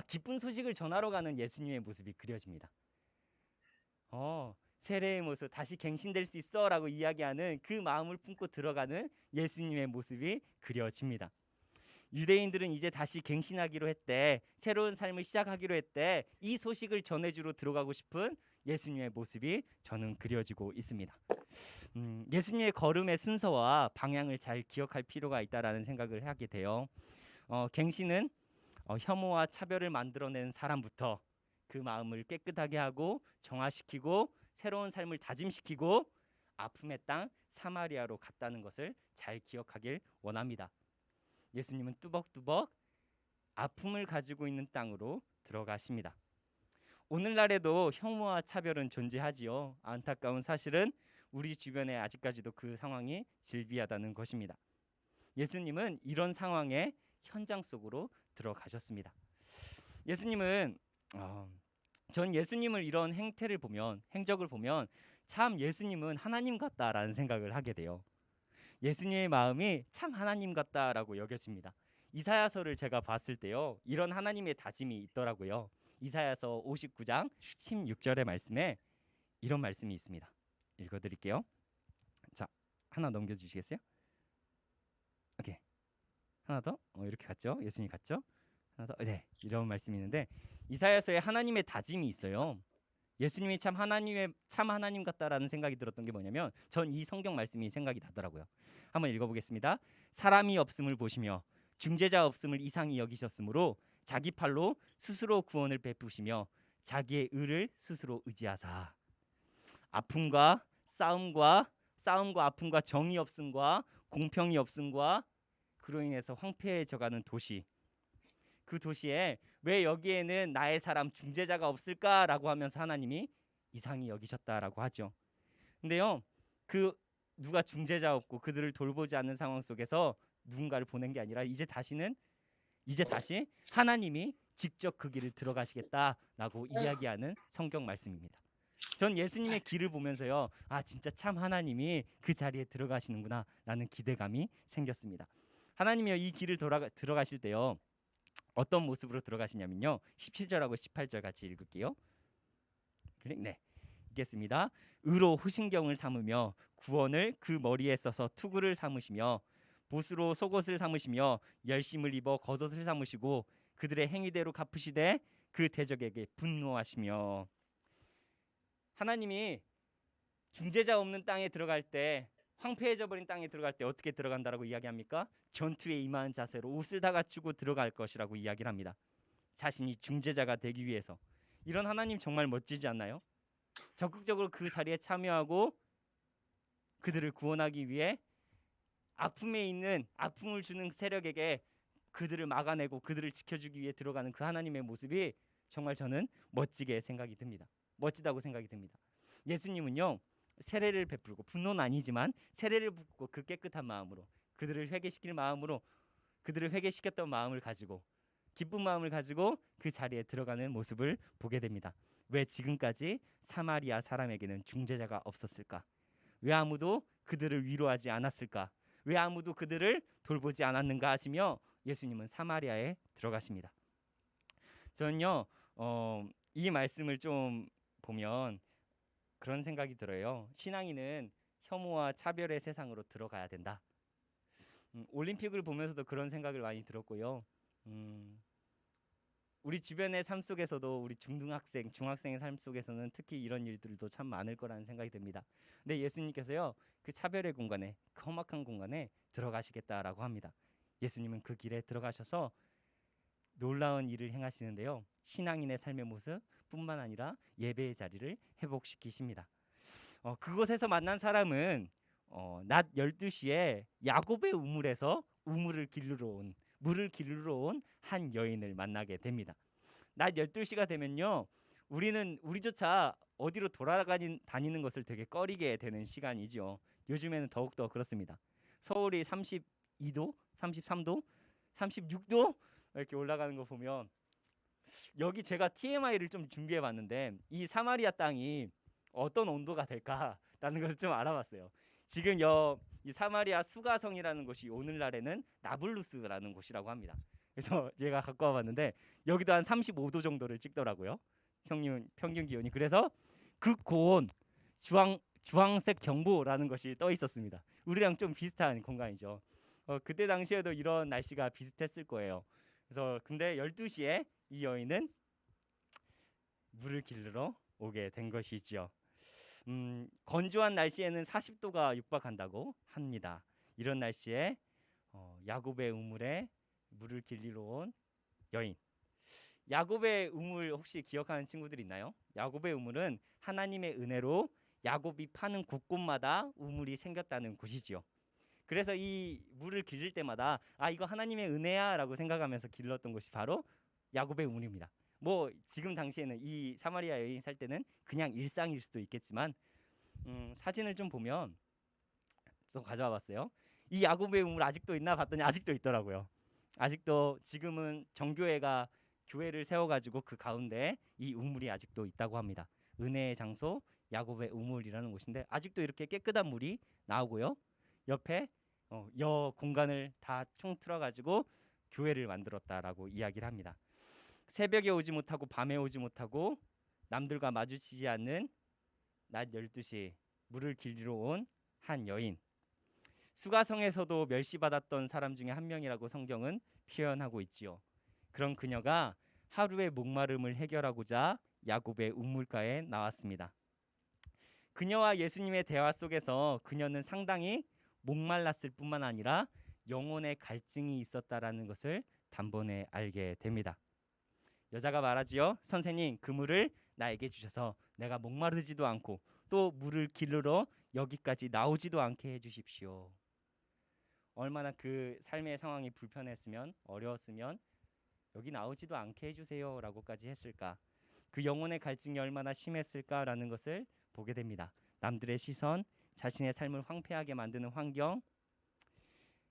C: 기쁜 소식을 전하러 가는 예수님의 모습이 그려집니다. 세례의 모습, 다시 갱신될 수 있어라고 이야기하는 그 마음을 품고 들어가는 예수님의 모습이 그려집니다. 유대인들은 이제 다시 갱신하기로 했대, 새로운 삶을 시작하기로 했대, 이 소식을 전해주러 들어가고 싶은 예수님의 모습이 저는 그려지고 있습니다. 예수님의 걸음의 순서와 방향을 잘 기억할 필요가 있다라는 생각을 하게 돼요. 갱신은 혐오와 차별을 만들어낸 사람부터 그 마음을 깨끗하게 하고 정화시키고 새로운 삶을 다짐시키고 아픔의 땅 사마리아로 갔다는 것을 잘 기억하길 원합니다. 예수님은 뚜벅뚜벅 아픔을 가지고 있는 땅으로 들어가십니다. 오늘날에도 혐오와 차별은 존재하지요. 안타까운 사실은 우리 주변에 아직까지도 그 상황이 질비하다는 것입니다. 예수님은 이런 상황의 현장 속으로 들어가셨습니다. 예수님은 전 예수님을 이런 행태를 보면, 행적을 보면 참 예수님은 하나님 같다라는 생각을 하게 돼요. 예수님의 마음이 참 하나님 같다라고 여겨집니다. 이사야서를 제가 봤을 때요, 이런 하나님의 다짐이 있더라고요. 이사야서 59장 16절의 말씀에 이런 말씀이 있습니다. 읽어드릴게요. 자, 하나 넘겨주시겠어요? 오케이. 하나 더. 이렇게 갔죠? 예수님 갔죠? 하나 더. 네, 이런 말씀이 있는데 이사야서에 하나님의 다짐이 있어요. 예수님이 참 하나님 같다라는 생각이 들었던 게 뭐냐면, 전 이 성경 말씀이 생각이 나더라고요. 한번 읽어보겠습니다. 사람이 없음을 보시며 중재자 없음을 이상히 여기셨으므로 자기 팔로 스스로 구원을 베푸시며 자기의 의를 스스로 의지하사. 아픔과 싸움과 아픔과 정의 없음과 공평이 없음과 그로 인해서 황폐해져가는 도시, 그 도시에 왜 여기에는 나의 사람 중재자가 없을까라고 하면서 하나님이 이상히 여기셨다라고 하죠. 근데요, 그 누가 중재자 없고 그들을 돌보지 않는 상황 속에서 누군가를 보낸 게 아니라 이제 다시 하나님이 직접 그 길을 들어가시겠다라고 이야기하는 성경 말씀입니다. 전 예수님의 길을 보면서요, 진짜 참 하나님이 그 자리에 들어가시는구나라는 기대감이 생겼습니다. 하나님이요, 이 길을 들어가실 때요, 어떤 모습으로 들어가시냐면요, 17절하고 18절 같이 읽을게요. 네, 읽겠습니다. 의로 호신경을 삼으며 구원을 그 머리에 써서 투구를 삼으시며 보수로 속옷을 삼으시며 열심을 입어 겉옷을 삼으시고 그들의 행위대로 갚으시되 그 대적에게 분노하시며. 하나님이 중재자 없는 땅에 들어갈 때, 황폐해져 버린 땅에 들어갈 때 어떻게 들어간다라고 이야기합니까? 전투에 임하는 자세로 옷을 다 갖추고 들어갈 것이라고 이야기를 합니다. 자신이 중재자가 되기 위해서. 이런 하나님 정말 멋지지 않나요? 적극적으로 그 자리에 참여하고 그들을 구원하기 위해 아픔에 있는, 아픔을 주는 세력에게 그들을 막아내고 그들을 지켜주기 위해 들어가는 그 하나님의 모습이 정말 저는 멋지게 생각이 듭니다. 멋지다고 생각이 듭니다. 예수님은요, 세례를 베풀고, 분노는 아니지만 세례를 붓고 그 깨끗한 마음으로 그들을 회개시킬 마음으로, 그들을 회개시켰던 마음을 가지고, 기쁜 마음을 가지고 그 자리에 들어가는 모습을 보게 됩니다. 왜 지금까지 사마리아 사람에게는 중재자가 없었을까? 왜 아무도 그들을 위로하지 않았을까? 왜 아무도 그들을 돌보지 않았는가 하시며 예수님은 사마리아에 들어가십니다. 저는요, 이 말씀을 좀 보면 그런 생각이 들어요. 신앙인은 혐오와 차별의 세상으로 들어가야 된다. 올림픽을 보면서도 그런 생각을 많이 들었고요. 우리 주변의 삶 속에서도, 우리 중등학생, 중학생의 삶 속에서는 특히 이런 일들도 참 많을 거라는 생각이 듭니다. 근데 예수님께서요, 그 차별의 공간에, 그 험악한 공간에 들어가시겠다라고 합니다. 예수님은 그 길에 들어가셔서 놀라운 일을 행하시는데요, 신앙인의 삶의 모습뿐만 아니라 예배의 자리를 회복시키십니다. 그곳에서 만난 사람은 낮 12시에 야곱의 우물에서 물을 기르러 온 한 여인을 만나게 됩니다. 낮 12시가 되면요, 우리조차 어디로 다니는 것을 되게 꺼리게 되는 시간이죠. 요즘에는 더욱더 그렇습니다. 서울이 32도, 33도, 36도 이렇게 올라가는 거 보면 여기 제가 TMI를 좀 준비해 봤는데 이 사마리아 땅이 어떤 온도가 될까라는 것을 좀 알아봤어요. 지금 이 사마리아 수가성이라는 곳이 오늘날에는 나블루스라는 곳이라고 합니다. 그래서 제가 갖고 와봤는데 여기도 한 35도 정도를 찍더라고요. 평균 기온이. 그래서 극고온 주황색 경보라는 것이 떠 있었습니다. 우리랑 좀 비슷한 공간이죠. 그때 당시에도 이런 날씨가 비슷했을 거예요. 그래서 근데 12시에 이 여인은 물을 길르러 오게 된 것이지요. 건조한 날씨에는 40도가 육박한다고 합니다. 이런 날씨에 야곱의 우물에 물을 길리러 온 여인. 야곱의 우물 혹시 기억하는 친구들 있나요? 야곱의 우물은 하나님의 은혜로 야곱이 파는 곳곳마다 우물이 생겼다는 곳이지요. 그래서 이 물을 길릴 때마다 이거 하나님의 은혜야라고 생각하면서 길렀던 곳이 바로 야곱의 우물입니다. 뭐 지금 당시에는 이 사마리아 여인 살 때는 그냥 일상일 수도 있겠지만 사진을 좀 보면 좀 가져와 봤어요. 이 야곱의 우물 아직도 있나 봤더니 아직도 있더라고요. 아직도 지금은 정교회가 교회를 세워가지고 그 가운데 이 우물이 아직도 있다고 합니다. 은혜의 장소 야곱의 우물이라는 곳인데 아직도 이렇게 깨끗한 물이 나오고요. 옆에 여 공간을 다 통틀어가지고 교회를 만들었다라고 이야기를 합니다. 새벽에 오지 못하고 밤에 오지 못하고 남들과 마주치지 않는 낮 12시 물을 길리러 온 한 여인. 수가성에서도 멸시받았던 사람 중에 한 명이라고 성경은 표현하고 있지요. 그런 그녀가 하루의 목마름을 해결하고자 야곱의 우물가에 나왔습니다. 그녀와 예수님의 대화 속에서 그녀는 상당히 목말랐을 뿐만 아니라 영혼의 갈증이 있었다라는 것을 단번에 알게 됩니다. 여자가 말하지요. 선생님, 그 물을 나에게 주셔서 내가 목마르지도 않고 또 물을 길르러 여기까지 나오지도 않게 해주십시오. 얼마나 그 삶의 상황이 불편했으면 어려웠으면 여기 나오지도 않게 해주세요 라고까지 했을까. 그 영혼의 갈증이 얼마나 심했을까라는 것을 보게 됩니다. 남들의 시선, 자신의 삶을 황폐하게 만드는 환경,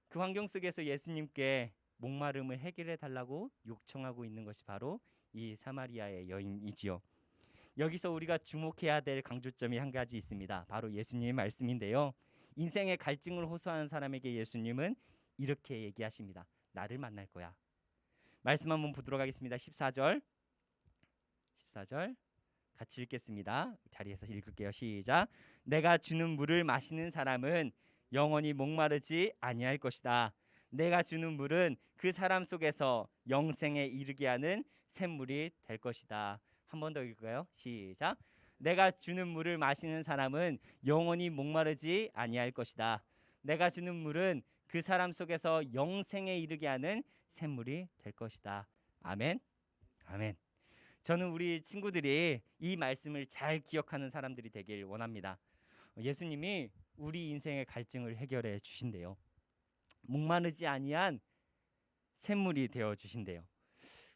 C: 그 환경 속에서 예수님께 목마름을 해결해 달라고 요청하고 있는 것이 바로 이 사마리아의 여인이지요. 여기서 우리가 주목해야 될 강조점이 한 가지 있습니다. 바로 예수님의 말씀인데요. 인생의 갈증을 호소하는 사람에게 예수님은 이렇게 얘기하십니다. 나를 만날 거야. 말씀 한번 보도록 하겠습니다. 14절 같이 읽겠습니다. 자리에서 읽을게요. 시작. 내가 주는 물을 마시는 사람은 영원히 목마르지 아니할 것이다. 내가 주는 물은 그 사람 속에서 영생에 이르게 하는 샘물이 될 것이다. 한 번 더 읽을까요? 시작. 내가 주는 물을 마시는 사람은 영원히 목마르지 아니할 것이다. 내가 주는 물은 그 사람 속에서 영생에 이르게 하는 샘물이 될 것이다. 아멘. 아멘. 저는 우리 친구들이 이 말씀을 잘 기억하는 사람들이 되길 원합니다. 예수님이 우리 인생의 갈증을 해결해 주신대요. 목마르지 아니한 샘물이 되어 주신대요.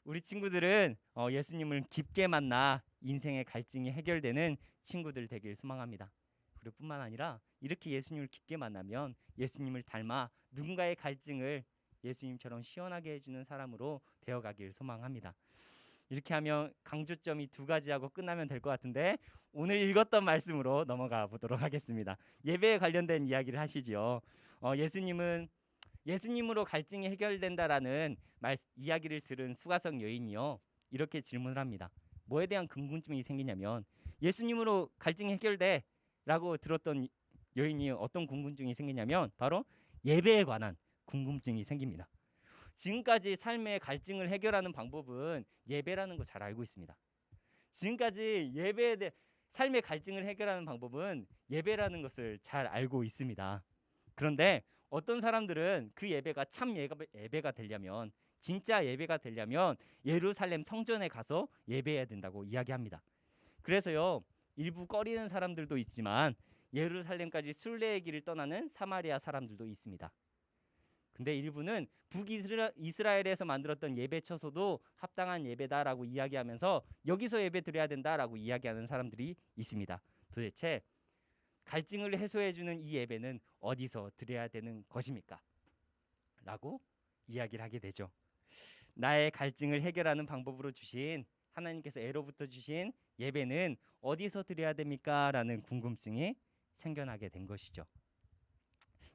C: 우리 친구들은 예수님을 깊게 만나 인생의 갈증이 해결되는 친구들 되길 소망합니다. 그리고 뿐만 아니라 이렇게 예수님을 깊게 만나면 예수님을 닮아 누군가의 갈증을 예수님처럼 시원하게 해주는 사람으로 되어가길 소망합니다. 이렇게 하면 강조점이 2가지하고 끝나면 될 것 같은데 오늘 읽었던 말씀으로 넘어가 보도록 하겠습니다. 예배에 관련된 이야기를 하시죠. 예수님으로 갈증이 해결된다라는 이야기를 들은 수가성 여인이요. 이렇게 질문을 합니다. 뭐에 대한 궁금증이 생기냐면 예수님으로 갈증이 해결돼 라고 들었던 여인이 어떤 궁금증이 생기냐면 바로 예배에 관한 궁금증이 생깁니다. 지금까지 삶의 갈증을 해결하는 방법은 예배라는 거 잘 알고 있습니다. 지금까지 삶의 갈증을 해결하는 방법은 예배라는 것을 잘 알고 있습니다. 그런데 어떤 사람들은 그 예배가 참 예배가 되려면 진짜 예배가 되려면 예루살렘 성전에 가서 예배해야 된다고 이야기합니다. 그래서요 일부 꺼리는 사람들도 있지만 예루살렘까지 순례의 길을 떠나는 사마리아 사람들도 있습니다. 근데 일부는 북이스라엘에서 만들었던 예배 처소도 합당한 예배다라고 이야기하면서 여기서 예배 드려야 된다라고 이야기하는 사람들이 있습니다. 도대체 갈증을 해소해주는 이 예배는 어디서 드려야 되는 것입니까? 라고 이야기를 하게 되죠. 나의 갈증을 해결하는 방법으로 주신 하나님께서 애로부터 주신 예배는 어디서 드려야 됩니까? 라는 궁금증이 생겨나게 된 것이죠.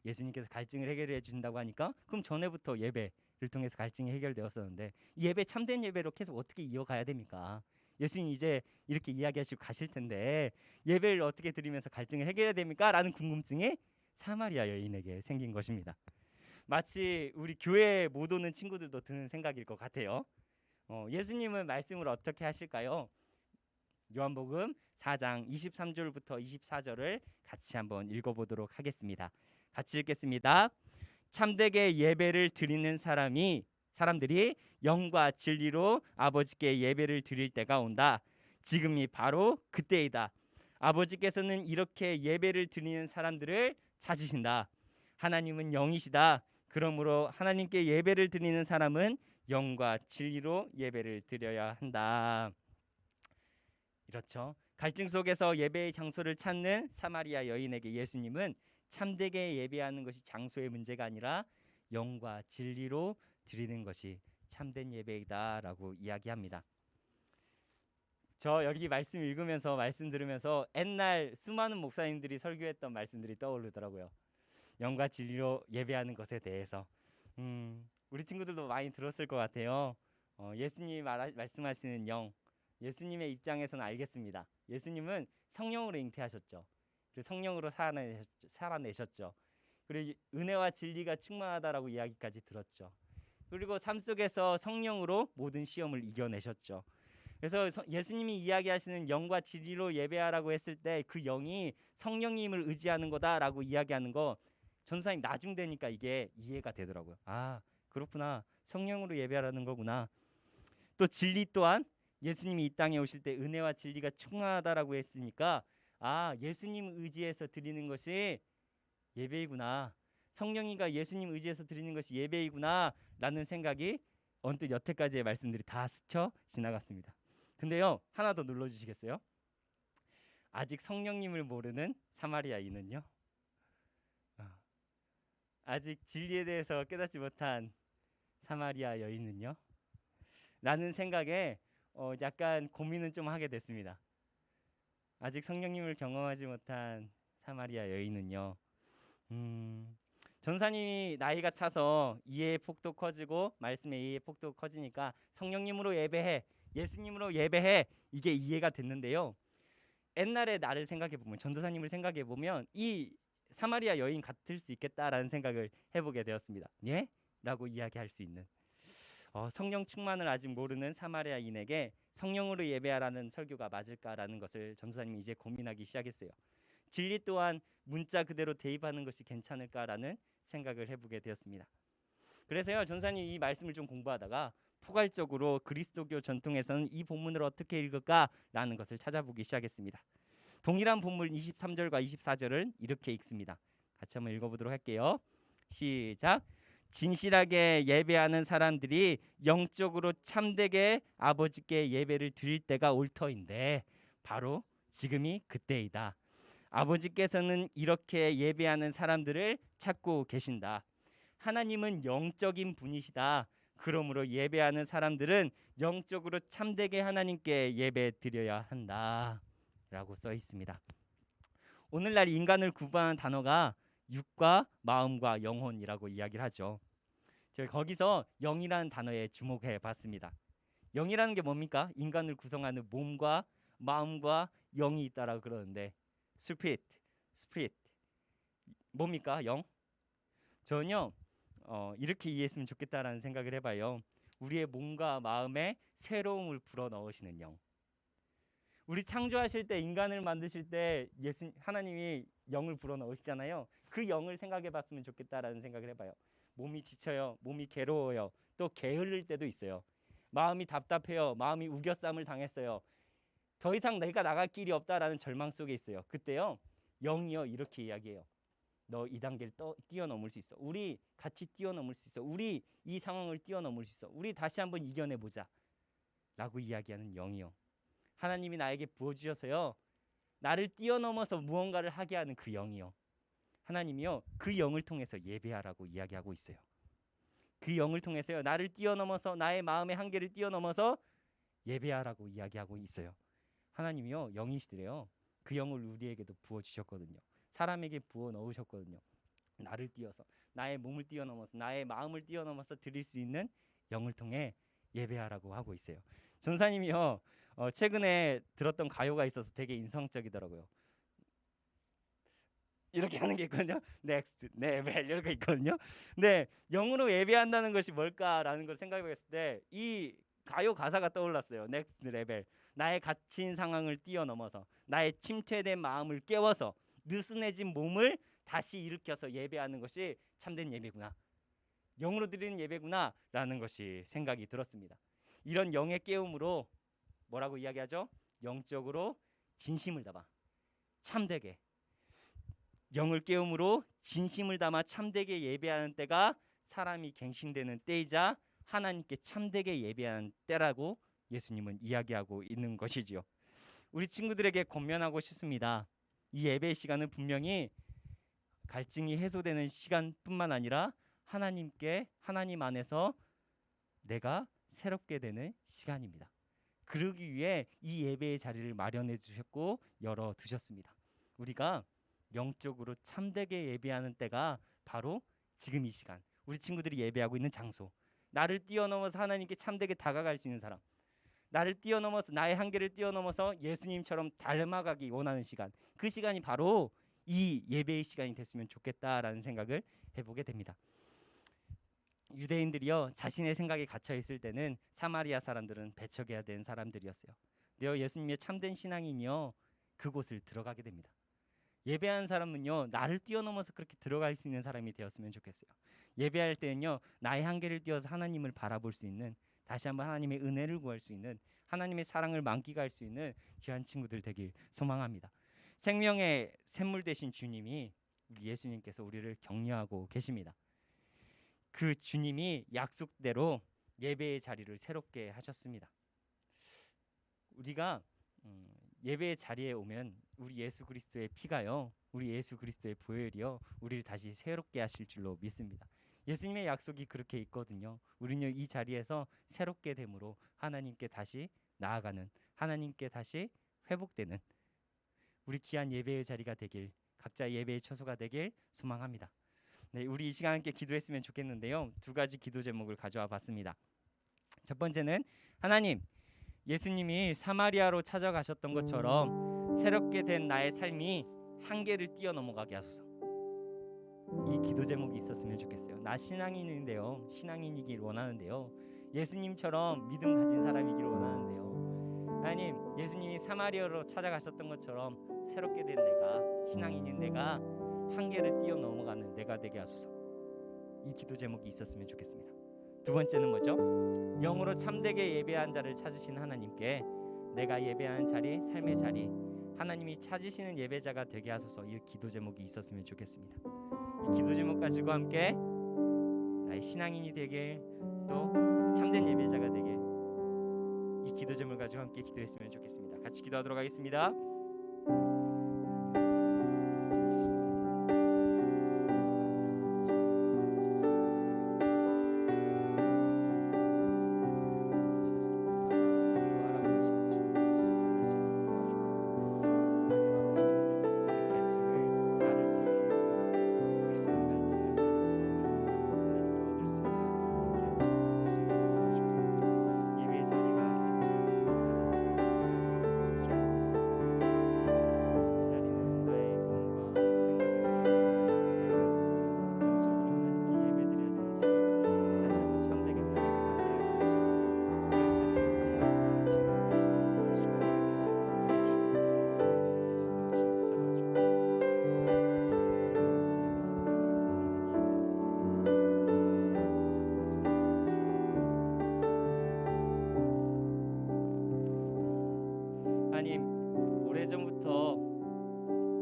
C: 예수님께서 갈증을 해결해 주신다고 하니까 그럼 전에부터 예배를 통해서 갈증이 해결되었었는데 이 예배 참된 예배로 계속 어떻게 이어가야 됩니까? 예수님 이제 이렇게 이야기하시고 가실 텐데 예배를 어떻게 드리면서 갈증을 해결해야 됩니까? 라는 궁금증이 사마리아 여인에게 생긴 것입니다. 마치 우리 교회에 못 오는 친구들도 드는 생각일 것 같아요. 예수님은 말씀을 어떻게 하실까요? 요한복음 4장 23절부터 24절을 같이 한번 읽어보도록 하겠습니다. 같이 읽겠습니다. 참되게 예배를 드리는 사람들이 영과 진리로 아버지께 예배를 드릴 때가 온다. 지금이 바로 그때이다. 아버지께서는 이렇게 예배를 드리는 사람들을 찾으신다. 하나님은 영이시다. 그러므로 하나님께 예배를 드리는 사람은 영과 진리로 예배를 드려야 한다. 이렇죠. 갈증 속에서 예배의 장소를 찾는 사마리아 여인에게 예수님은 참되게 예배하는 것이 장소의 문제가 아니라 영과 진리로 드리는 것이 참된 예배이다라고 이야기합니다. 저 여기 말씀 읽으면서 말씀 들으면서 옛날 수많은 목사님들이 설교했던 말씀들이 떠오르더라고요. 영과 진리로 예배하는 것에 대해서 우리 친구들도 많이 들었을 것 같아요. 예수님이 말씀하시는 영, 예수님의 입장에서는 알겠습니다. 예수님은 성령으로 잉태하셨죠. 그리고 성령으로 살아내셨죠. 그리고 은혜와 진리가 충만하다라고 이야기까지 들었죠. 그리고 삶 속에서 성령으로 모든 시험을 이겨내셨죠. 그래서 예수님이 이야기하시는 영과 진리로 예배하라고 했을 때 그 영이 성령님을 의지하는 거다라고 이야기하는 거 전사님 나중되니까 이게 이해가 되더라고요. 아, 그렇구나. 성령으로 예배하라는 거구나. 또 진리 또한 예수님이 이 땅에 오실 때 은혜와 진리가 충만하다라고 했으니까 아, 예수님 의지해서 드리는 것이 예배이구나. 성령이가 예수님 의지해서 드리는 것이 예배이구나 라는 생각이 언뜻 여태까지의 말씀들이 다 스쳐 지나갔습니다. 근데요, 하나 더 눌러주시겠어요? 아직 성령님을 모르는 사마리아인은요, 아직 진리에 대해서 깨닫지 못한 사마리아 여인은요, 라는 생각에 약간 고민은 좀 하게 됐습니다. 아직 성령님을 경험하지 못한 사마리아 여인은요, 전사님이 나이가 차서 이해의 폭도 커지고 말씀의 이해의 폭도 커지니까 성령님으로 예배해, 예수님으로 예배해, 이게 이해가 됐는데요. 옛날에 나를 생각해 보면, 전도사님을 생각해 보면 이 사마리아 여인 같을 수 있겠다라는 생각을 해보게 되었습니다. 예? 라고 이야기할 수 있는 성령 충만을 아직 모르는 사마리아인에게 성령으로 예배하라는 설교가 맞을까라는 것을 전도사님이 이제 고민하기 시작했어요. 진리 또한 문자 그대로 대입하는 것이 괜찮을까라는 생각을 해보게 되었습니다. 그래서요, 전사님 이 말씀을 좀 공부하다가 포괄적으로 그리스도교 전통에서는 이 본문을 어떻게 읽을까라는 것을 찾아보기 시작했습니다. 동일한 본문 23절과 24절을 이렇게 읽습니다. 같이 한번 읽어보도록 할게요. 시작. 진실하게 예배하는 사람들이 영적으로 참되게 아버지께 예배를 드릴 때가 올 터인데 바로 지금이 그때이다. 아버지께서는 이렇게 예배하는 사람들을 찾고 계신다. 하나님은 영적인 분이시다. 그러므로 예배하는 사람들은 영적으로 참되게 하나님께 예배 드려야 한다. 라고 써 있습니다. 오늘날 인간을 구분하는 단어가 육과 마음과 영혼이라고 이야기를 하죠. 저희 거기서 영이라는 단어에 주목해 봤습니다. 영이라는 게 뭡니까? 인간을 구성하는 몸과 마음과 영이 있다라고 그러는데 스피릿 뭡니까? 영? 전혀 이렇게 이해했으면 좋겠다라는 생각을 해봐요. 우리의 몸과 마음에 새로움을 불어넣으시는 영. 우리 창조하실 때, 인간을 만드실 때 하나님이 영을 불어넣으시잖아요. 그 영을 생각해봤으면 좋겠다라는 생각을 해봐요. 몸이 지쳐요. 몸이 괴로워요. 또 게을릴 때도 있어요. 마음이 답답해요. 마음이 우겨쌈을 당했어요. 더 이상 내가 나갈 길이 없다라는 절망 속에 있어요. 그때요, 영이요 이렇게 이야기해요. 너 이 단계를 뛰어넘을 수 있어. 우리 같이 뛰어넘을 수 있어. 우리 이 상황을 뛰어넘을 수 있어. 우리 다시 한번 이겨내보자 라고 이야기하는 영이요. 하나님이 나에게 부어주셔서요, 나를 뛰어넘어서 무언가를 하게 하는 그 영이요. 하나님이요, 그 영을 통해서 예배하라고 이야기하고 있어요. 그 영을 통해서요 나를 뛰어넘어서 나의 마음의 한계를 뛰어넘어서 예배하라고 이야기하고 있어요. 하나님이요 영이시더래요. 그 영을 우리에게도 부어 주셨거든요. 사람에게 부어 넣으셨거든요. 나를 뛰어서 나의 몸을 뛰어넘어서 나의 마음을 뛰어넘어서 드릴 수 있는 영을 통해 예배하라고 하고 있어요. 전사님이요 최근에 들었던 가요가 있어서 되게 인상적이더라고요. 이렇게 하는 게 있거든요. 넥스트, 레벨 이렇게 있거든요. 근데 영으로 예배한다는 것이 뭘까라는 걸 생각해봤을 때 이 가요 가사가 떠올랐어요. 넥스트 레벨. 나의 갇힌 상황을 뛰어넘어서 나의 침체된 마음을 깨워서 느슨해진 몸을 다시 일으켜서 예배하는 것이 참된 예배구나. 영으로 드리는 예배구나라는 것이 생각이 들었습니다. 이런 영의 깨움으로 뭐라고 이야기하죠? 영적으로 진심을 담아 참되게 영을 깨움으로 진심을 담아 참되게 예배하는 때가 사람이 갱신되는 때이자 하나님께 참되게 예배하는 때라고 예수님은 이야기하고 있는 것이지요. 우리 친구들에게 권면하고 싶습니다. 이 예배 시간은 분명히 갈증이 해소되는 시간뿐만 아니라 하나님 안에서 내가 새롭게 되는 시간입니다. 그러기 위해 이 예배의 자리를 마련해 주셨고 열어 두셨습니다. 우리가 영적으로 참되게 예배하는 때가 바로 지금 이 시간, 우리 친구들이 예배하고 있는 장소, 나를 뛰어넘어서 하나님께 참되게 다가갈 수 있는 사람, 나를 뛰어넘어서 나의 한계를 뛰어넘어서 예수님처럼 닮아가기 원하는 시간, 그 시간이 바로 이 예배의 시간이 됐으면 좋겠다라는 생각을 해보게 됩니다. 유대인들이요 자신의 생각에 갇혀 있을 때는 사마리아 사람들은 배척해야 되는 사람들이었어요. 근데요 예수님의 참된 신앙인이요 그곳을 들어가게 됩니다. 예배하는 사람은요 나를 뛰어넘어서 그렇게 들어갈 수 있는 사람이 되었으면 좋겠어요. 예배할 때는요 나의 한계를 뛰어서 하나님을 바라볼 수 있는, 다시 한번 하나님의 은혜를 구할 수 있는, 하나님의 사랑을 만끽할 수 있는 귀한 친구들 되길 소망합니다. 생명의 샘물 되신 주님이 우리 예수님께서 우리를 격려하고 계십니다. 그 주님이 약속대로 예배의 자리를 새롭게 하셨습니다. 우리가 예배의 자리에 오면 우리 예수 그리스도의 피가요, 우리 예수 그리스도의 보혈이요, 우리를 다시 새롭게 하실 줄로 믿습니다. 예수님의 약속이 그렇게 있거든요. 우리는 이 자리에서 새롭게 됨으로 하나님께 다시 나아가는, 하나님께 다시 회복되는 우리 귀한 예배의 자리가 되길, 각자 예배의 처소가 되길 소망합니다. 네, 우리 이 시간 함께 기도했으면 좋겠는데요. 두 가지 기도 제목을 가져와 봤습니다. 첫 번째는 하나님, 예수님이 사마리아로 찾아가셨던 것처럼 새롭게 된 나의 삶이 한계를 뛰어넘어가게 하소서. 이 기도 제목이 있었으면 좋겠어요. 나 신앙인인데요, 신앙인이길 원하는데요, 예수님처럼 믿음 가진 사람이길 원하는데요, 하나님, 예수님이 사마리아로 찾아가셨던 것처럼 새롭게 된 내가, 신앙인인 내가 한계를 뛰어넘어가는 내가 되게 하소서. 이 기도 제목이 있었으면 좋겠습니다. 두 번째는 뭐죠? 영으로 참되게 예배한 자를 찾으신 하나님께 내가 예배하는 자리, 삶의 자리, 하나님이 찾으시는 예배자가 되게 하소서. 이 기도 제목이 있었으면 좋겠습니다. 이 기도 제목 가지고 함께 나의 신앙인이 되길, 또 참된 예배자가 되길, 이 기도 제목을 가지고 함께 기도했으면 좋겠습니다. 같이 기도하도록 하겠습니다. 하나님, 오래전부터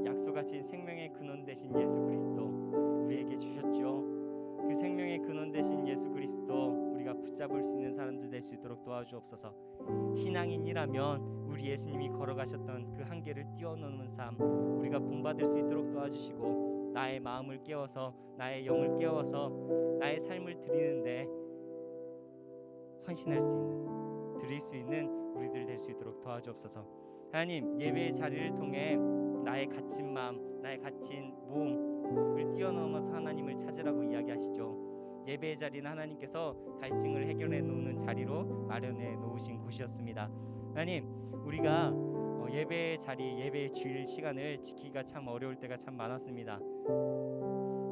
C: 약속하신 생명의 근원 되신 예수 그리스도 우리에게 주셨죠. 그 생명의 근원 되신 예수 그리스도 우리가 붙잡을 수 있는 사람들 될 수 있도록 도와주옵소서. 신앙인이라면 우리 예수님이 걸어가셨던 그 한계를 뛰어넘는 삶 우리가 본받을 수 있도록 도와주시고, 나의 마음을 깨워서 나의 영을 깨워서 나의 삶을 드리는데 헌신할 수 있는, 드릴 수 있는 우리들 될 수 있도록 도와주옵소서. 하나님, 예배의 자리를 통해 나의 갇힌 마음, 나의 갇힌 몸을 뛰어넘어서 하나님을 찾으라고 이야기하시죠. 예배의 자리는 하나님께서 갈증을 해결해 놓는 자리로 마련해 놓으신 곳이었습니다. 하나님, 우리가 예배의 자리, 예배의 주일 시간을 지키기가 참 어려울 때가 참 많았습니다.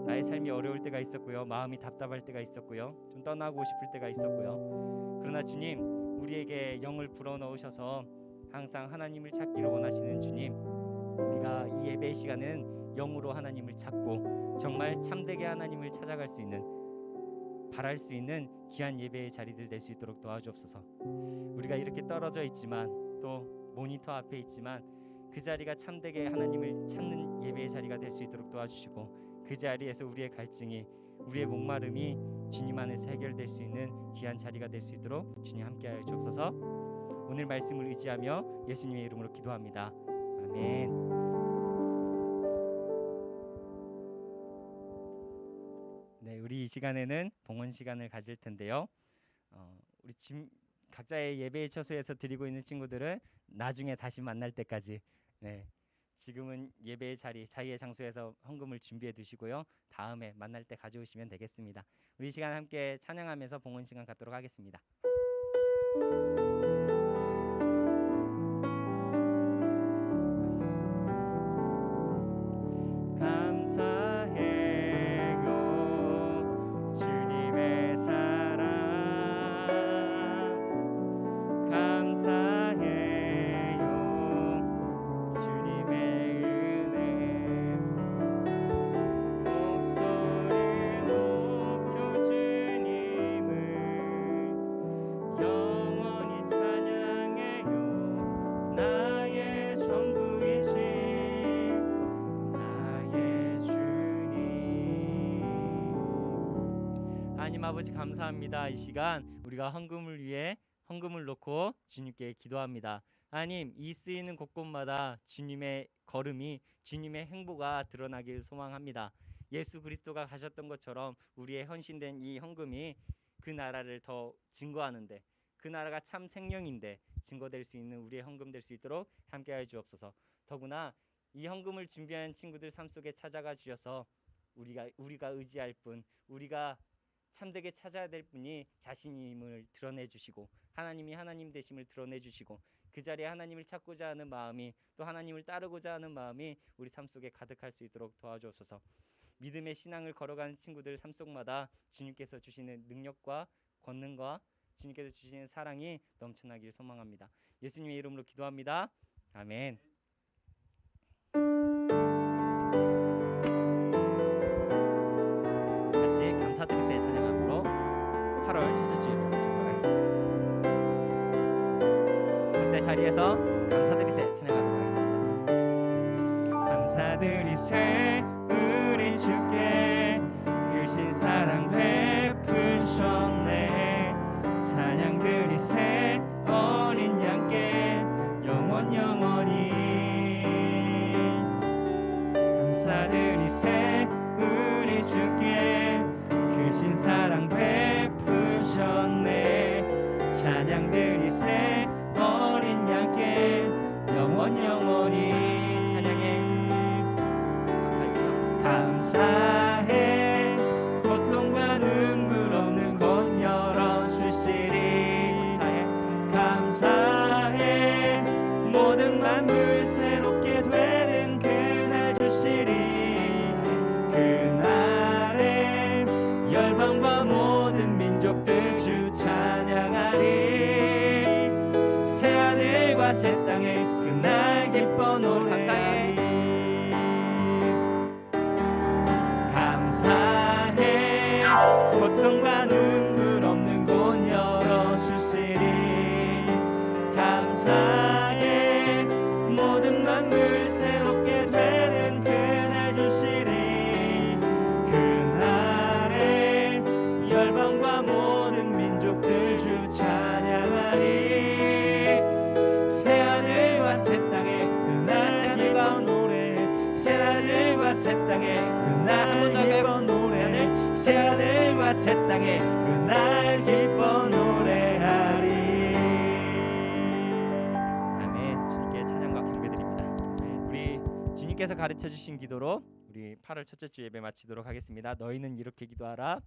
C: 나의 삶이 어려울 때가 있었고요, 마음이 답답할 때가 있었고요, 좀 떠나고 싶을 때가 있었고요. 그러나 주님, 우리에게 영을 불어넣으셔서 항상 하나님을 찾기를 원하시는 주님, 우리가 이 예배의 시간은 영으로 하나님을 찾고 정말 참되게 하나님을 찾아갈 수 있는, 바랄 수 있는 귀한 예배의 자리들 될 수 있도록 도와주옵소서. 우리가 이렇게 떨어져 있지만, 또 모니터 앞에 있지만, 그 자리가 참되게 하나님을 찾는 예배의 자리가 될 수 있도록 도와주시고, 그 자리에서 우리의 갈증이, 우리의 목마름이 주님 안에서 해결될 수 있는 귀한 자리가 될 수 있도록 주님 함께하여 주옵소서. 오늘 말씀을 의지하며 예수님의 이름으로 기도합니다. 아멘. 네, 우리 이 시간에는 봉헌 시간을 가질 텐데요. 우리 각자의 예배의 처소에서 드리고 있는 친구들은 나중에 다시 만날 때까지, 지금은 예배의 자리의 장소에서 헌금을 준비해 두시고요, 다음에 만날 때 가져오시면 되겠습니다. 우리 이 시간 함께 찬양하면서 봉헌 시간 갖도록 하겠습니다.
B: 감사해요 주님의 사랑, 감사해요 주님의 은혜. 목소리 높여 주님을 영원히 찬양해요. 나의 전부이신 나의 주님.
C: 하나님 아버지, 감사합니다. 이 시간 우리가 헌금을 위해 헌금을 놓고 주님께 기도합니다. 하나님, 이 쓰이는 곳곳마다 주님의 걸음이, 주님의 행보가 드러나길 소망합니다. 예수 그리스도가 가셨던 것처럼 우리의 헌신된 이 헌금이 그 나라를 더 증거하는데, 그 나라가 참 생명인데 증거될 수 있는 우리의 헌금 될 수 있도록 함께하여 주옵소서. 더구나 이 헌금을 준비하는 친구들 삶 속에 찾아가 주셔서 우리가 의지할 분, 우리가 참되게 찾아야 될 분이 자신임을 드러내 주시고, 하나님이 하나님 되심을 드러내 주시고, 그 자리에 하나님을 찾고자 하는 마음이, 또 하나님을 따르고자 하는 마음이 우리 삶 속에 가득할 수 있도록 도와주옵소서. 믿음의 신앙을 걸어가는 친구들 삶 속마다 주님께서 주시는 능력과 권능과 주님께서 주시는 사랑이 넘쳐나길 소망합니다. 예수님의 이름으로 기도합니다. 아멘. 같이 감사드리세 찬양함으로 8월 첫째 주에 마치도록 하겠습니다. 각자 자리에서 감사드리세 찬양하도록 하겠습니다.
B: 감사드리세 우리 주께 크신 사랑 베푸셨네. 찬양드리세 어린 양께 영원히. 감사드리세 우리 주께 크신 사랑 베푸셨네. 찬양드리세 어린 양께 영원히. 감사해 고통과 눈물 없는 곳 열어주시리. 감사해 모든 만물 새롭게 되는 그날 주시리. 그날에 열방과 모든 민족들 주 찬양하리. 새하늘과 새 땅에 그날 기뻐 노래하리. 감사해 고통과 눈물 없는 곳 열어주시리. 감사해 모든 만물 새롭게 되는 그날 주시리. 그날에 열방과 모든 민족들 주 찬양하리. 새하늘과 새 땅에 그날 기뻐 노래. 새하늘과 새 새 땅에 그날 기뻐 노래하네 새 하늘과 새 땅에 그날 기뻐 노래하리.
C: 아멘. 주님께 찬양과 경배드립니다. 우리 주님께서 가르쳐 주신 기도로 우리 8월 첫째 주 예배 마치도록 하겠습니다. 너희는 이렇게 기도하라.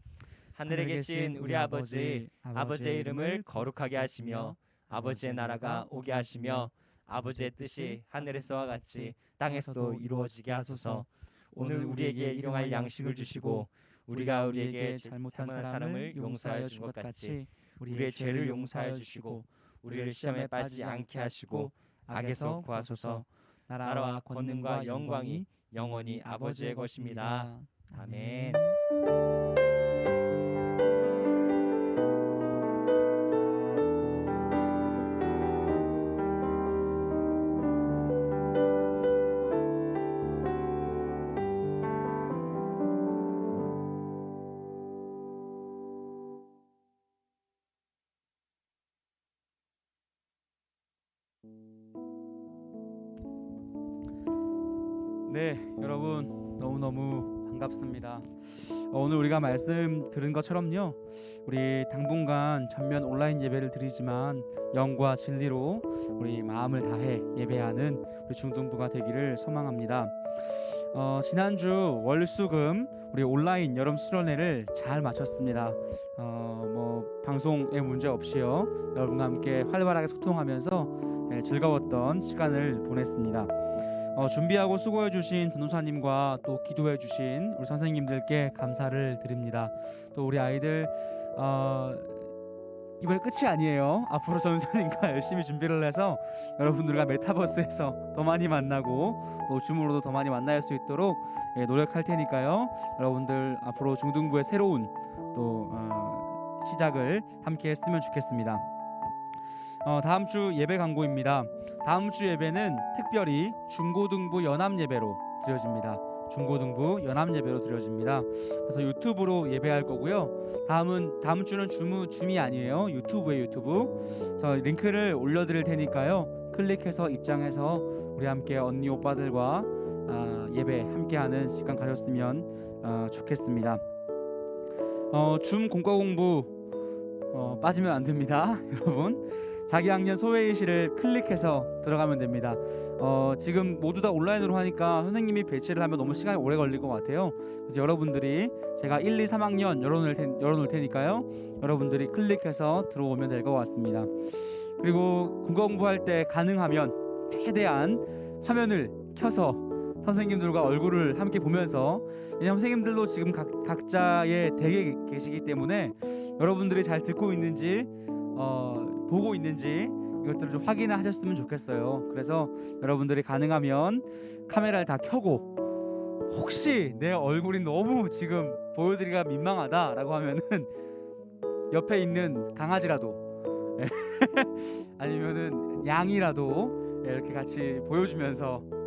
C: 하늘에 계신 우리 아버지, 아버지의 이름을 거룩하게 하시며 아버지의 나라가 오게 하시며 아버지의 뜻이 하늘에서와 같이 땅에서도 이루어지게 하소서. 오늘 우리에게 일용할 양식을 주시고 우리가 우리에게 잘못한 사람을 용서하여 준 것 같이 우리의 죄를 용서하여 주시고 우리를 시험에 빠지지 않게 하시고 악에서 구하소서. 나라와 권능과 영광이 영원히 아버지의 것입니다. 아멘.
A: 네, 여러분 너무너무 반갑습니다. 오늘 우리가 말씀 들은 것처럼요, 우리 당분간 전면 온라인 예배를 드리지만 영과 진리로 우리 마음을 다해 예배하는 우리 중등부가 되기를 소망합니다. 지난주 월수금 우리 온라인 여름 수련회를 잘 마쳤습니다. 방송에 문제 없이요, 여러분과 함께 활발하게 소통하면서 즐거웠던 시간을 보냈습니다. 준비하고 수고해 주신 전도사님과 또 기도해 주신 우리 선생님들께 감사를 드립니다. 또 우리 아이들 이번에 끝이 아니에요. 앞으로 전도사님과 열심히 준비를 해서 여러분들과 메타버스에서 더 많이 만나고 또 줌으로도 더 많이 만날 수 있도록 노력할 테니까요. 여러분들 앞으로 중등부의 새로운 또 시작을 함께 했으면 좋겠습니다. 다음 주 예배 광고입니다. 다음 주 예배는 특별히 중고등부 연합 예배로 드려집니다. 중고등부 연합 예배로 드려집니다. 그래서 유튜브로 예배할 거고요. 다음 주는 줌이 아니에요. 유튜브에 유튜브. 그래서 링크를 올려드릴 테니까요. 클릭해서 입장해서 우리 함께 언니 오빠들과 예배 함께하는 시간 가졌으면 좋겠습니다. 줌 공과 공부 빠지면 안 됩니다, 여러분. 자기 학년 소회의실을 클릭해서 들어가면 됩니다. 지금 모두 다 온라인으로 하니까 선생님이 배치를 하면 너무 시간이 오래 걸릴 것 같아요. 그래서 여러분들이 제가 1, 2, 3학년 열어놓을 테니까요. 여러분들이 클릭해서 들어오면 될 것 같습니다. 그리고 국어 공부할 때 가능하면 최대한 화면을 켜서 선생님들과 얼굴을 함께 보면서, 왜냐하면 선생님들도 지금 각자의 댁에 계시기 때문에 여러분들이 잘 듣고 있는지 보고 있는지 이것들을 좀 확인하셨으면 좋겠어요. 그래서 여러분들이 가능하면 카메라를 다 켜고, 혹시 내 얼굴이 너무 지금 보여드리기가 민망하다라고 하면은 옆에 있는 강아지라도 아니면은 양이라도 이렇게 같이 보여주면서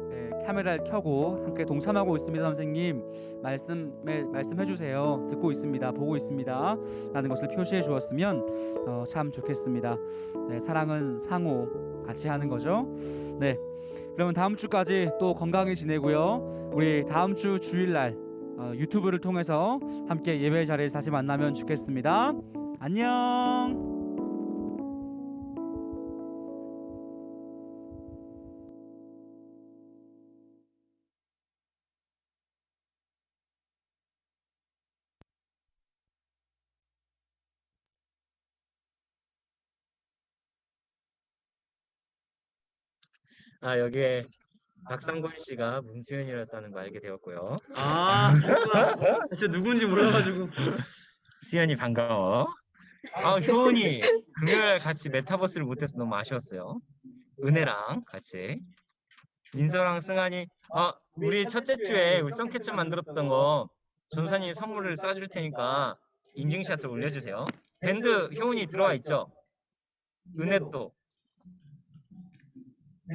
A: 카메라를 켜고 함께 동참하고 있습니다. 선생님 말씀해 주세요. 듣고 있습니다. 보고 있습니다. 라는 것을 표시해 주었으면 참 좋겠습니다. 네, 사랑은 상호 같이 하는 거죠. 네, 그러면 다음 주까지 또 건강히 지내고요. 우리 다음 주 주일날 유튜브를 통해서 함께 예배 자리에서 다시 만나면 좋겠습니다. 안녕.
C: 여기에 박상권 씨가 문수현이었다는 거 알게 되었고요.
B: 저 누군지 몰라가지고.
C: 수현이 반가워. 효은이 금요일 같이 메타버스를 못해서 너무 아쉬웠어요. 은혜랑 같이. 민서랑 승환이 우리 첫째 주에 우리 썬캐쳐 만들었던 거 전사님 선물을 쏴줄 테니까 인증샷을 올려주세요. 밴드 효은이 들어와 있죠? 은혜도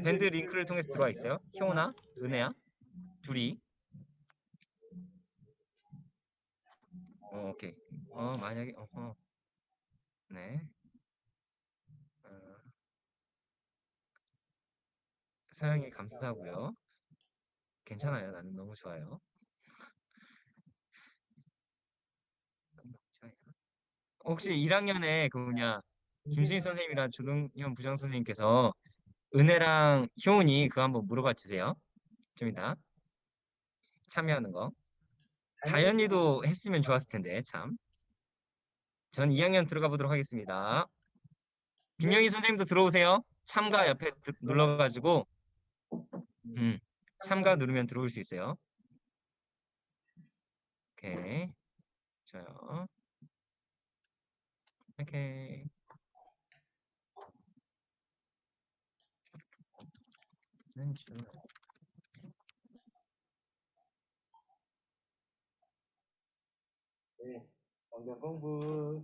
C: 밴드 링크를 통해서 들어와 있어요. 효은아, 은혜야, 둘이. 오케이. 만약에 네. 서영이 감사하고요. 괜찮아요. 나는 너무 좋아요. 혹시 1학년에 그 뭐냐 김수인 선생님이랑 조동현 부장 선생님께서 은혜랑 효은이 그거 한번 물어봐 주세요. 좀 이따 참여하는 거. 다현이도 했으면 좋았을 텐데 참. 전 2학년 들어가 보도록 하겠습니다. 김영희 선생님도 들어오세요. 참가 옆에 눌러가지고 음, 참가 누르면 들어올 수 있어요. 오케이. 좋아요. 오케이. 네, 성경 공부.